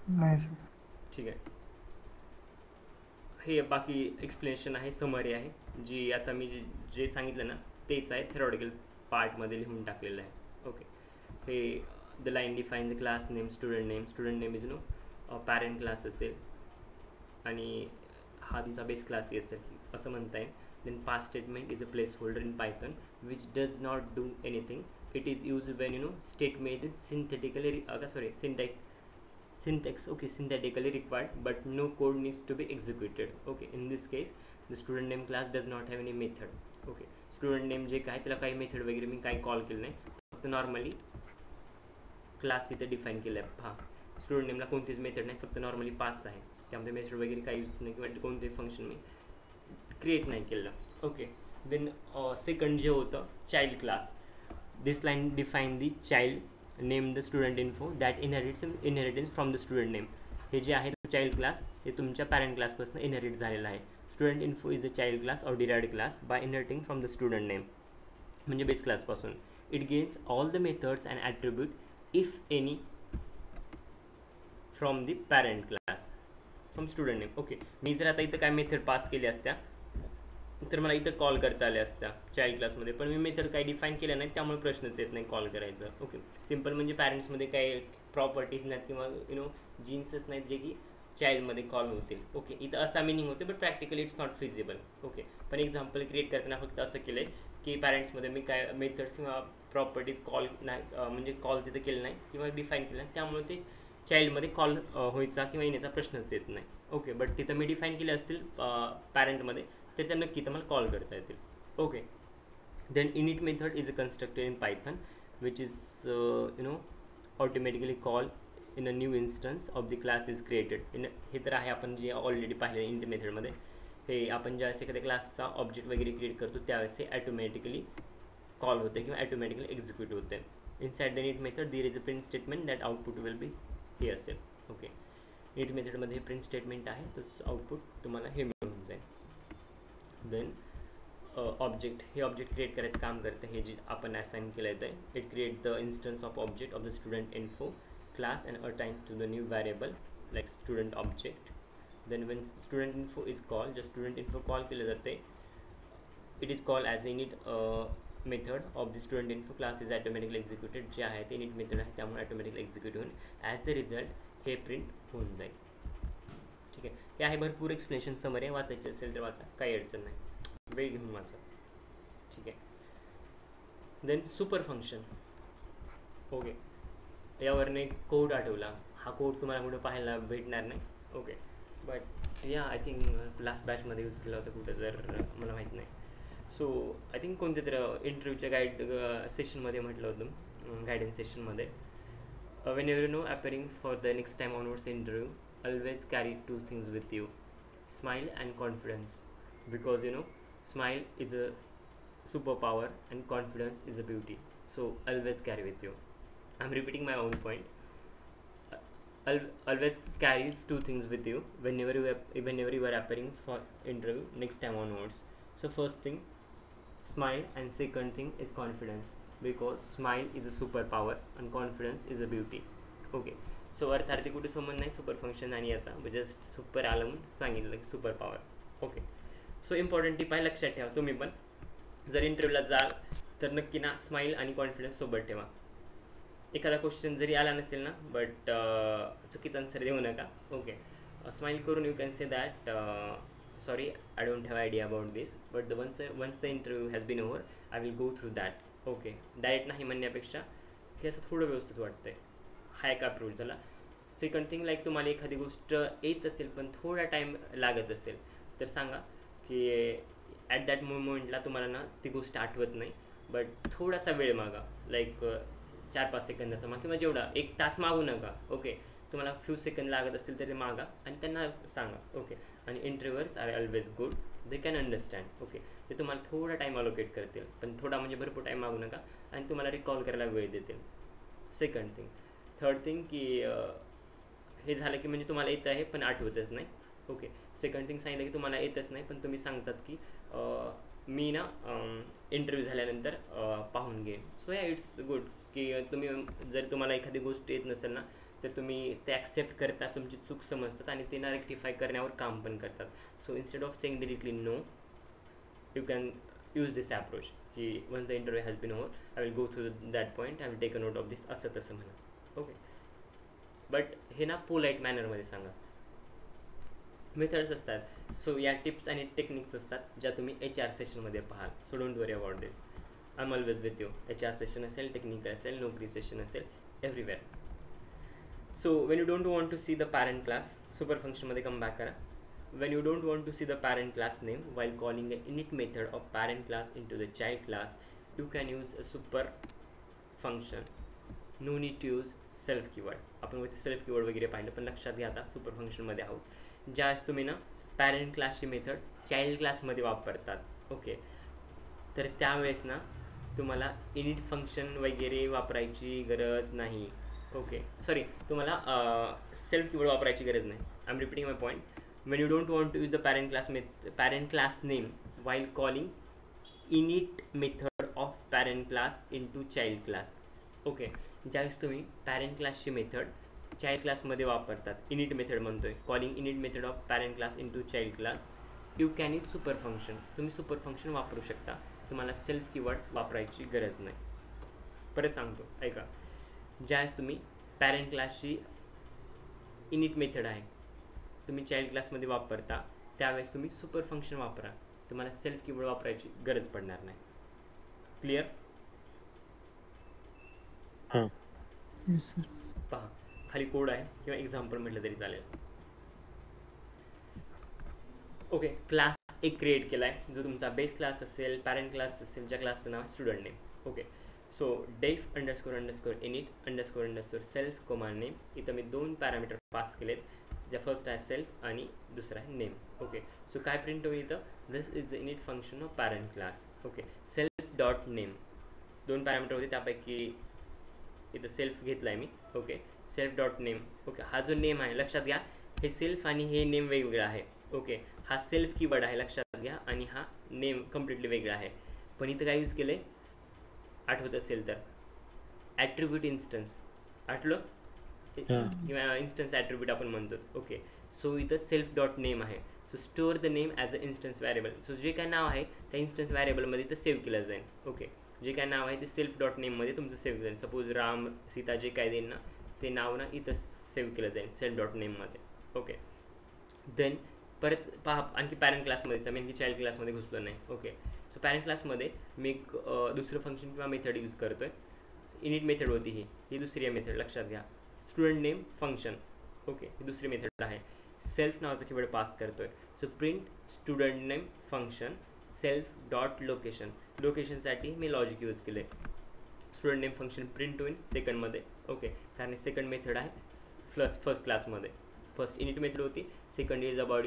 नाही सर.
ठीक आहे, हे बाकी एक्सप्लेनेशन आहे, समरी आहे, जी आता मी जे सांगितलं ना तेच आहे, थेरॉटिकल पार्टमध्ये लिहून टाकलेलं आहे. ओके, हे the line define the class name student name is parent class असेल आणि हा तुमचा बेस क्लास असेल असं म्हणता येईल. Then pass statement is a placeholder in Python which does not do anything. It is use when statement is synthetically syntax, okay, synthetically required but no code needs to be executed. Okay, in this case the student name class does not have any method. Okay, student name जे काय त्याला काही method वगैरे मी काही call केलं नाही, फक्त normally class इथे डिफाईन केलं आहे. हां, स्टुडंट नेमला कोणतीच मेथड नाही, फक्त नॉर्मली पास आहे, त्यामध्ये मेथड वगैरे काही यूज नाही किंवा कोणतेही फंक्शन मी क्रिएट नाही केलं. ओके, देन सेकंड जे होतं child class. This line define the child name the student info that inheritance from the student name. हे जे आहे चाइल्ड क्लास हे तुमच्या पॅरेंट क्लासपासून इनहेरिट झालेलं आहे. Student info is the child class or derived class by inheriting from the student name, म्हणजे base क्लासपासून. It gains all the methods and attribute if any from the parent class from student name. Okay, मी जर आता इथं काय method pass केली असत्या तर मला इथं कॉल करता आल्या असत्या चाइल्ड क्लासमध्ये, पण मी मेथड काही डिफाईन केल्या नाही त्यामुळे प्रश्नच येत नाही कॉल करायचं. ओके, सिम्पल म्हणजे पॅरेंट्समध्ये काही प्रॉपर्टीज नाहीत किंवा जीन्सच नाहीत जे की चाइल्डमध्ये कॉल होतील. ओके, इथं असा मिनिंग होते, but practically it's not feasible. Okay, पण एक्झाम्पल क्रिएट करताना फक्त असं केलं आहे की पॅरेंट्समध्ये मी काय मेथड्स किंवा प्रॉपर्टीज कॉल नाही, म्हणजे कॉल तिथं केलं नाही किंवा डिफाईन केलं नाही, त्यामुळे ते चाइल्डमध्ये कॉल व्हायचा किंवा येण्याचा प्रश्नच येत नाही. ओके, बट तिथं मी डिफाईन केले असतील पॅरेंटमध्ये, तर त्या नक्की तर मला कॉल करता येतील. Okay, then init method is a constructor in Python which is automatically called in a new instance of the class is created. हे तर आहे आपण जे ऑलरेडी पाहिले init मेथडमध्ये. हे आपण ज्यावेळेस एखाद्या क्लासचा ऑब्जेक्ट वगैरे क्रिएट करतो त्यावेळेस हे ॲटोमॅटिकली कॉल होते किंवा ॲटोमॅटिकली एक्झिक्यूट होते. Inside the init method there is a print statement that output will be हे असेल. ओके, init मेथडमध्ये हे प्रिंट स्टेटमेंट आहे, तो आउटपुट तुम्हाला हे मिळून जाईल. देन ऑब्जेक्ट, हे ऑब्जेक्ट क्रिएट करायचं काम करतं. हे जे आपण असाइन केलं आहे, it create the instance of object of the student info class and attain to the new variable like student object. Then when student info is call, जर स्टुडंट इन्फो कॉल केलं जाते, it is call as init method of the student info class is automatically executed. जे आहे ते init method आहे त्यामुळे automatically execute होऊन as the result हे प्रिंट होऊन जाईल. ठीक आहे, हे आहे भरपूर एक्सप्लेनेशन समरी आहे. वाचायचे असेल तर वाचा, काही अडचण नाही, वेळ घेऊन वाचा. ठीक आहे, देन सुपर फंक्शन. ओके, यावरने एक कोड आठवला. हा कोड तुम्हाला कुठं पाहायला भेटणार नाही. ओके, बट या आय थिंक लास्ट बॅचमध्ये यूज केला होता कुठं, जर मला माहीत नाही. सो आय थिंक कोणत्या तरी इंटरव्ह्यूच्या गाईड सेशनमध्ये म्हटलं होतं, गायडन्स सेशनमध्ये, whenever no appearing for the next time onwards interview always carry two things with you, smile and confidence, because smile is a superpower and confidence is a beauty. So always carry with you. I'm repeating my own point. Always carries two things with you whenever you are appearing for interview next time onwards. So first thing, smile, and second thing is confidence, because smile is a superpower and confidence is a beauty. Okay, so अर्थार्थी कुठे संबंध नाही super function आणि याचा, just super आलं म्हणून सांगितलं की super power. Okay, so important tip आहे, लक्षात ठेवा. तुम्ही पण जर इंटरव्ह्यूला जाल तर नक्की ना स्माईल आणि कॉन्फिडन्स सोबत ठेवा. एखादा क्वेश्चन जरी आला नसेल ना, बट चुकीचा आन्सर देऊ नका. ओके, स्माईल करून you can say that sorry I don't have idea about this, but once the interview has been over I will go through that. Okay, direct नाही म्हणण्यापेक्षा हे असं थोडं व्यवस्थित वाटतंय. हा एक अप्रोच झाला. सेकंड थिंग, लाईक तुम्हाला एखादी गोष्ट येत असेल पण थोडा टाईम लागत असेल तर सांगा की ॲट दॅट मोमेंटला तुम्हाला ना ती गोष्ट आठवत नाही, बट थोडासा वेळ मागा, लाईक 4-5 सेकंदाचा मागा किंवा जेवढा 1 तास मागू नका. ओके, तुम्हाला फ्यू सेकंद लागत असेल तर ते मागा आणि त्यांना सांगा. ओके, आणि interviewers are always good, they can understand. Okay, ते तुम्हाला थोडा टाईम अलोकेट करतील, पण थोडा म्हणजे भरपूर टाईम मागू नका आणि तुम्हाला रिकॉल करायला वेळ देतील. Second thing. थर्ड थिंग की हे झालं की म्हणजे तुम्हाला येत आहे पण आठवतच नाही. ओके, सेकंड थिंग सांगितलं की तुम्हाला येतच नाही पण तुम्ही सांगतात की मी ना इंटरव्ह्यू झाल्यानंतर पाहून घेईन. सो या इट्स गुड की तुम्ही जर तुम्हाला एखादी गोष्ट येत नसेल ना तर तुम्ही ते ॲक्सेप्ट करता, तुमची चूक समजतात आणि ते ना रेक्टिफाय करण्यावर काम पण करतात. So instead of saying directly no, you can use this approach की once the interview has been over I will go through that point, I will take a note of this, असं तसं म्हणा. Okay, but हे ना polite मॅनरमध्ये सांगा. Methods असतात, so या tips आणि टेक्निक्स असतात ज्या तुम्ही HR सेशनमध्ये पाहाल. So don't worry about this, I am always with you. HR session असेल, टेक्निकल असेल, नोकरी सेशन असेल, everywhere. So when you don't want to see the parent class, super फंक्शनमध्ये कम बॅक करा. When you don't want to see the parent class name while calling an init method of parent class into the child class, you can use a super function. No need to use self keyword. आपण वरती self keyword वगैरे पाहिलं, पण लक्षात घ्या आता super फंक्शनमध्ये आहोत. ज्यावेळेस तुम्ही ना पॅरेंट क्लासची मेथड चाइल्ड क्लासमध्ये वापरतात, ओके, तर त्यावेळेस ना तुम्हाला इनिट फंक्शन वगैरे वापरायची गरज नाही. ओके, सॉरी, तुम्हाला सेल्फ कीवर्ड वापरायची गरज नाही. I am repeating my point. When you don't want to use the parent class name while calling init method of parent class into child class. Okay, ज्यावेळेस तुम्ही पॅरेंट क्लासची method child क्लासमध्ये वापरतात, init method म्हणतोय, calling init method of parent class into child class, you can use super function. तुम्ही super function वापरू शकता, तुम्हाला सेल्फ कीवर्ड वापरायची गरज नाही. परत सांगतो, ऐका. ज्यावेळेस तुम्ही पॅरेंट क्लासची इनिट मेथड आहे तुम्ही चाइल्ड क्लासमध्ये वापरता त्यावेळेस तुम्ही सुपर फंक्शन वापरा, तुम्हाला सेल्फ कीवर्ड वापरायची गरज पडणार नाही. क्लिअर? पहा खाली कोड आहे किंवा एक्झाम्पल म्हटलं तरी चालेल. ओके, क्लास एक क्रिएट केला आहे जो तुमचा बेस क्लास असेल, पॅरेंट क्लास असेल, ज्या क्लासचं नाव student name. Okay, so def underscore init underscore self comma name. इथं मी 2 पॅरामीटर पास केलेत, ज्या फर्स्ट आहे सेल्फ आणि दुसरा आहे नेम. ओके, सो काय प्रिंट होईल इथं, this is the init function of parent class. Okay, self dot name 2 parameter होते, त्यापैकी इथं सेल्फ घेतला आहे मी. Okay, self dot name. Okay, हा जो नेम आहे लक्षात घ्या, हे सेल्फ आणि हे नेम वेगवेगळं आहे. ओके, हा सेल्फ कीवर्ड आहे लक्षात घ्या, आणि हा नेम कम्प्लिटली वेगळा आहे. पण इथं काय यूज केलं आहे आठवत असेल तर, ॲट्रिब्यूट इन्स्टन्स. आठवलं किंवा इन्स्टन्स ॲट्रिब्यूट आपण म्हणतो. ओके, सो इथं सेल्फ डॉट नेम आहे. So store the name as a instance variable. So जे काय नाव आहे त्या इन्स्टन्स व्हॅरिएबलमध्ये इथं सेव्ह केलं जाईल. ओके, जे काय नाव आहे ते सेल्फ डॉट नेममध्ये तुमचं सेव्ह जाईल. सपोज राम सीता जे काय देईन ना ते नाव ना इथं सेव्ह केलं जाईल सेल्फ डॉट नेममध्ये. ओके, देन परत पहा आणखी पॅरेंट क्लासमध्येच मी आणखी चाइल्ड क्लासमध्ये घुसलो नाही. ओके, सो पॅरेंट क्लासमध्ये मी एक दुसरं फंक्शन किंवा मेथड यूज करतो आहे. इनिट मेथड होती ही दुसरी आहे मेथड लक्षात घ्या. Student name function. ओके, ही दुसरी मेथड आहे. सेल्फ नावाचा कीवर्ड पास करतो आहे. So print student name function self dot location. लोकेशनसाठी मी लॉजिक यूज केलं आहे. स्टुडंट नेम फंक्शन प्रिंट होईल सेकंडमध्ये. ओके, कारण सेकंड मेथड आहे फर्स्ट क्लासमध्ये. फर्स्ट इनिट मेथड होती, second is about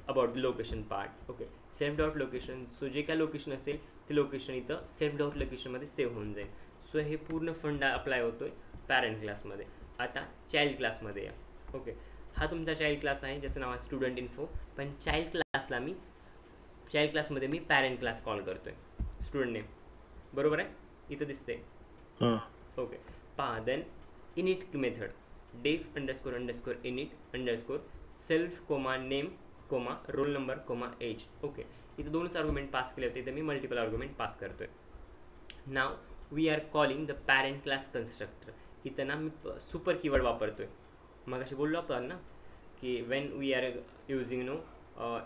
about the location part. Okay, self dot location. So जे काय लोकेशन असेल ते लोकेशन इथं सेल्फ डॉट लोकेशनमध्ये सेव्ह होऊन जाईल. सो हे पूर्ण फंडा अप्लाय होतो आहे पॅरेंट क्लासमध्ये. आता चाइल्ड क्लासमध्ये या. ओके, हा तुमचा चाइल्ड क्लास आहे ज्याचं नाव आहे स्टुडंट इन्फो. पण चाइल्ड क्लासमध्ये मी पॅरेंट क्लास कॉल करतो आहे स्टुडंट नेम. बरोबर आहे, इथं दिसते. ओके, पहा then init method def underscore init underscore self comma name comma roll number comma age. Okay, इथं 2च आर्ग्युमेंट पास केले होते, इथं मी मल्टिपल आर्ग्युमेंट पास करतो आहे. Now we are calling the parent class constructor. इथं ना मी सुपर कीवर्ड वापरतो आहे. मग असे बोललो आपण ना की when we are using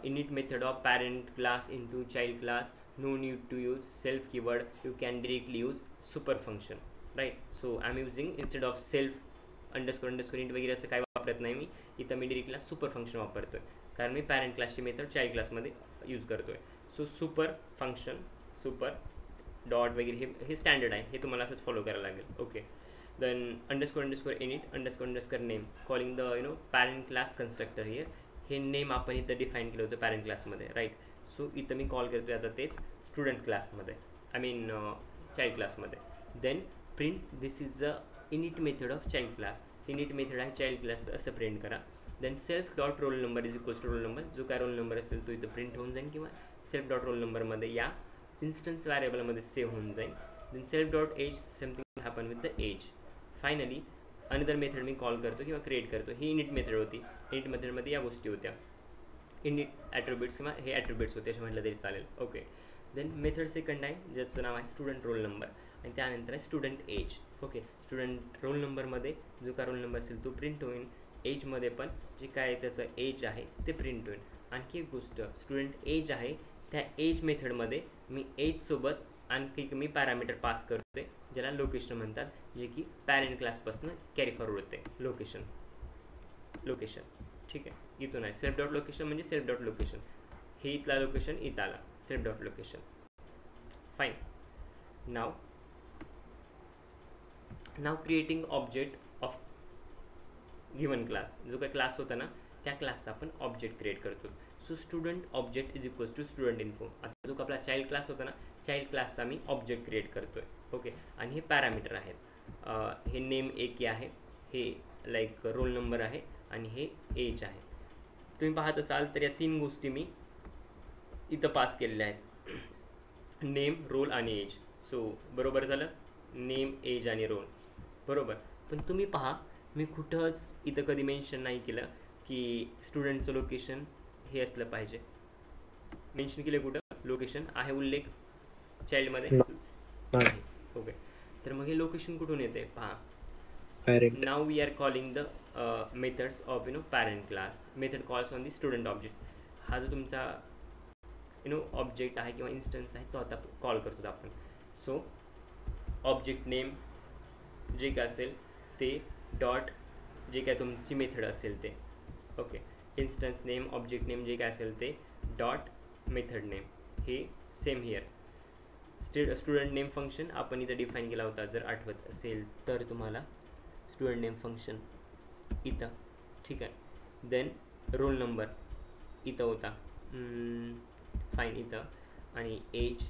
init method of parent class into child class, no need to use self keyword, you can directly use super function, right? So I'm using instead of self underscore int वगैरे असं काय वापरत नाही मी. इथं मी डिरेक्टला super function वापरतोय कारण मी parent क्लासची method child क्लासमध्ये यूज करतोय. So super function super dot वगैरे हे स्टँडर्ड आहे, हे तुम्हाला असंच फॉलो करायला लागेल. Okay, then underscore init underscore name calling the parent class constructor. हे नेम आपण इथं डिफाईन केलं होतं पॅरेंट क्लासमध्ये, राईट? सो इथं मी कॉल करतो आता तेच स्टुडंट क्लासमध्ये, आय मीन चाइल्ड क्लासमध्ये. Then print this is a init method of child class. Init method आहे चाइल्ड क्लास असं प्रिंट करा. Then self dot roll number is equals to roll number. जो काय रोल नंबर असेल तो इथं प्रिंट होऊन जाईल किंवा सेल्फ डॉट रोल नंबरमध्ये या इन्स्टन्स व्हॅरिएबलमध्ये सेव्ह होऊन जाईल. Then self dot age something happen with the age. Finally another method मी कॉल करतो किंवा क्रिएट करतो. ही इनिट मेथड होती. इनिट मेथडमध्ये या गोष्टी होत्या, इनिट ॲट्रिब्यूट्स किंवा हे ॲट्रिब्यूट्स होते असं म्हटलं तरी चालेल. ओके, देन मेथड सेकंड आहे ज्याचं नाव आहे स्टुडंट रोल नंबर आणि त्यानंतर आहे student age. Okay, student roll नंबरमध्ये जो काय रोल नंबर असेल तो प्रिंट होईल. एजमध्ये पण जे काय त्याचं एज आहे ते प्रिंट होईल. आणखी एक गोष्ट, स्टुडंट एज आहे त्या एज मेथडमध्ये मी एजसोबत आणखी मी पॅरामीटर पास करतो आहे ज्याला लोकेशन म्हणतात, जे की पॅरेंट क्लासपासून कॅरी फॉरवर्ड होते. लोकेशन ठीक आहे, इथून आहे सेल्फ डॉट लोकेशन म्हणजे सेल्फ डॉट लोकेशन. हे इथला लोकेशन इथं आला सेल्फ डॉट लोकेशन. फाईन. नाव creating object of given class. जो काही क्लास होता ना त्या क्लासचा आपण ऑब्जेक्ट क्रिएट करतो. So student object is equals to student info. आता जो आपला चाइल्ड क्लास होता ना चाइल्ड क्लासचा मी ऑब्जेक्ट क्रिएट करतो आहे. ओके, आणि हे पॅरामीटर आहेत. हे नेम एक आहे, हे लाईक रोल नंबर आहे आणि हे एज आहे. तुम्ही पाहत असाल तर या 3 गोष्टी मी इथं पास केलेल्या आहेत, नेम रोल आणि एज. सो बरोबर झालं, नेम एज आणि रोल बरोबर. पण तुम्ही पहा मी कुठंच इथं कधी मेन्शन नाही केलं की स्टुडंटचं लोकेशन हे असलं पाहिजे. मेन्शन केलं कुठं लोकेशन आहे उल्लेख चाइल्डमध्ये? ओके, तर मग हे लोकेशन कुठून येते पहा.
parent.
Now we are calling the methods of parent class. Method calls on the student object. हा जो तुमचा ऑब्जेक्ट आहे किंवा इन्स्टन्स आहे तो आता कॉल करतो आपण. सो ऑब्जेक्ट नेम जे काय असेल ते डॉट जे काय तुमची मेथड असेल ते. Okay, instance name object name जे काय असेल ते डॉट मेथड नेम. हे same here student name function आपण इथं डिफाईन केला होता, जर आठवत असेल तर तुम्हाला. स्टुडंट नेम फंक्शन इथं, ठीक आहे. देन रोल नंबर इथं होता, फाईन इथं, आणि एज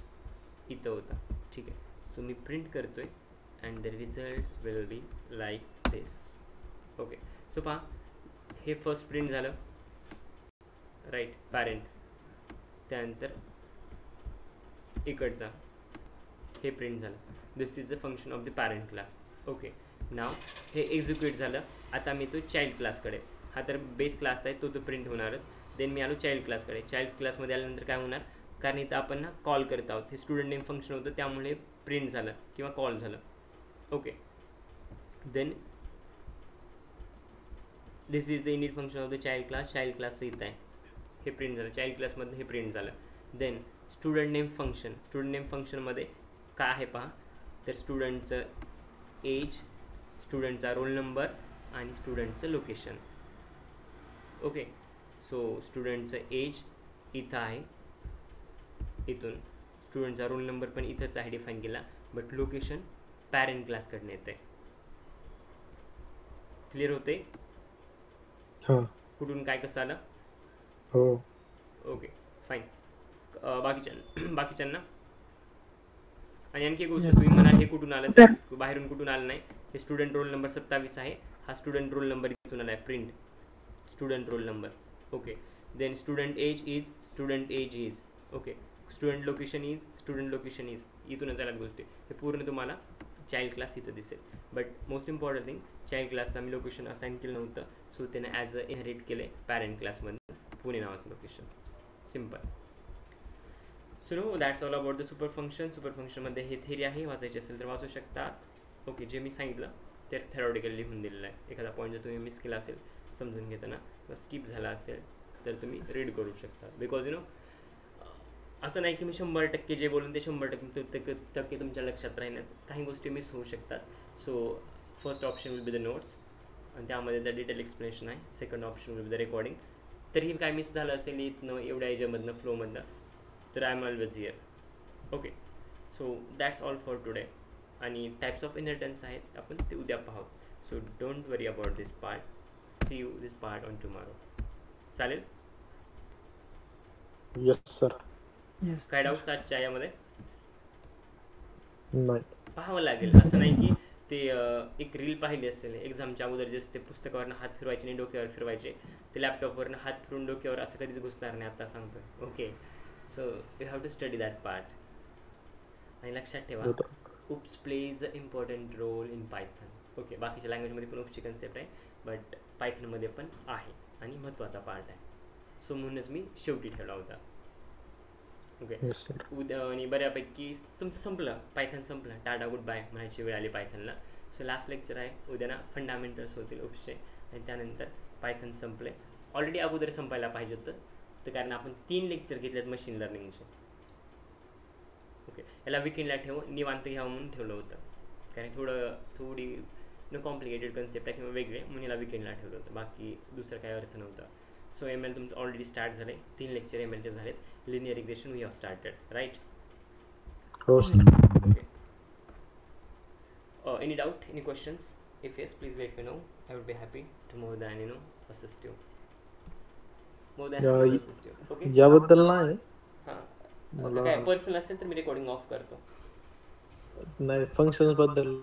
इथं होता, ठीक आहे. सो मी प्रिंट करतो आहे and the results will be like this. Okay, so पहा हे फर्स्ट प्रिंट झालं, राईट, पॅरेंट. त्यानंतर इकडचा हे प्रिंट झालं. This is the function of the parent class. Okay, now हे एक्झिक्यूट झालं. आता मी तो चाइल्ड क्लासकडे, हा तर बेस क्लास आहे तो प्रिंट होणारच. देन मी आलो चाइल्ड क्लासकडे. चाइल्ड क्लासमध्ये आल्यानंतर काय होणार, कारण इथं आपण ना कॉल करत आहोत, हे स्टुडंट नेम फंक्शन होतं त्यामुळे प्रिंट झालं किंवा कॉल झालं. Okay, then this is the init function of the child class. Child क्लासचं इथं आहे, हे प्रिंट झालं. चाइल्ड क्लासमध्ये हे प्रिंट झालं. Then student name function. Student name फंक्शनमध्ये काय आहे पहा, तर स्टुडंटचं एज, स्टुडंटचा रोल नंबर आणि स्टुडंटचं लोकेशन. ओके, सो स्टुडंटचं एज इथं आहे, इथून स्टुडंटचा रोल नंबर पण इथंच आहे डिफाईन केला, बट लोकेशन पॅरेंट क्लासकडनं येतं आहे. क्लिअर होते कुठून काय कसं आलं.
हो,
ओके, फाईन. बाकीच्यांना आणि आणखी एक गोष्ट, तुम्ही म्हणाल हे कुठून आलं, तर बाहेरून कुठून आलं नाही. हे स्टुडंट रोल नंबर 27 आहे, हा स्टुडंट रोल नंबर इथून आला आहे, print student roll number. Okay, then student age is, student age is. Okay, student location is, इथूनच आल्यात गोष्टी. हे पूर्ण तुम्हाला चाइल्ड क्लास इथं दिसेल. But most important thing, child क्लासला मी लोकेशन असाईन केलं नव्हतं, सो त्याने ॲज अ इनहेरिट केले पॅरेंट क्लासमध्ये पुणे नावाचं location. Simple. So no, that's all about the super function. Super फंक्शनमध्ये हे थिअरी आहे, वाचायची असेल तर वाचू शकतात. ओके, जे मी सांगितलं ते थेरॉटिकली लिहून दिलेलं आहे. एखादा पॉईंट जर तुम्ही मिस केला असेल समजून घेताना किंवा स्किप झाला असेल तर तुम्ही रीड करू शकता. बिकॉज असं नाही की मी 100% जे बोलून ते 100% तुमच्या लक्षात राहण्यास काही गोष्टी मिस होऊ शकतात. So first option will be the notes आणि त्यामध्ये द डिटेल एक्सप्लेनेशन आहे. Second option will be the recording. तरीही काय मिस झालं असेल इथनं एवढ्या याच्यामधनं फ्लोमधनं तर I am always here. Okay, so that's all for today. आणि टाइप्स ऑफ इनहेरिटन्स आहेत, आपण ते उद्या पाहू. So don't worry about this part. See you this part on tomorrow. चालेल?
Yes sir.
काय डाऊट्स आजच्या यामध्ये?
नाही,
पाहावं लागेल. असं नाही की ते एक रील पाहिली असेल एक्झामच्या अगोदर, जस्ट ते पुस्तकावरनं हात फिरवायचे नाही, डोक्यावर फिरवायचे. ते लॅपटॉपवरनं हात फिरून डोक्यावर असं कधीच घुसणार नाही, आता सांगतोय. Okay, so you have to study that part. आणि लक्षात ठेवा, OOPs plays a important role in Python. Okay, बाकीच्या लँग्वेजमध्ये पण उपची कन्सेप्ट आहे, बट पायथनमध्ये पण आहे आणि महत्त्वाचा पार्ट आहे. सो म्हणूनच मी शेवटी ठेवला होता. ओके, उद्या आणि बऱ्यापैकी तुमचं संपलं, पायथन संपलं, टाटा गुड बाय म्हणायची वेळ आली पायथनला. सो लास्ट लेक्चर आहे उद्या ना, फंडामेंटल्स होतील उपचे आणि त्यानंतर पायथन संपले. ऑलरेडी अगोदर संपायला पाहिजे होतं, तर कारण आपण 3 लेक्चर घेतलेत मशीन लर्निंगचे. ओके, याला विकेंडला निवांत घ्यावं म्हणून ठेवलं होतं, कारण थोडी कॉम्प्लिकेटेड कन्सेप्ट आहे किंवा वेगळे, म्हणून याला विकेंडला ठेवलं होतं. बाकी दुसरं काही अर्थ नव्हता. सो ML तुमचं ऑलरेडी स्टार्ट झालं, 3 लेक्चर MLचे झालेत. Linear regression we have started, right?
हो sir.
Okay, any doubt, any questions? If yes, please let me know. I would be happy to more than assist you. Okay,
याबद्दल नाही.
हां, काय personal असेल तर मी रेकॉर्डिंग ऑफ करतो.
नाही, functions बद्दल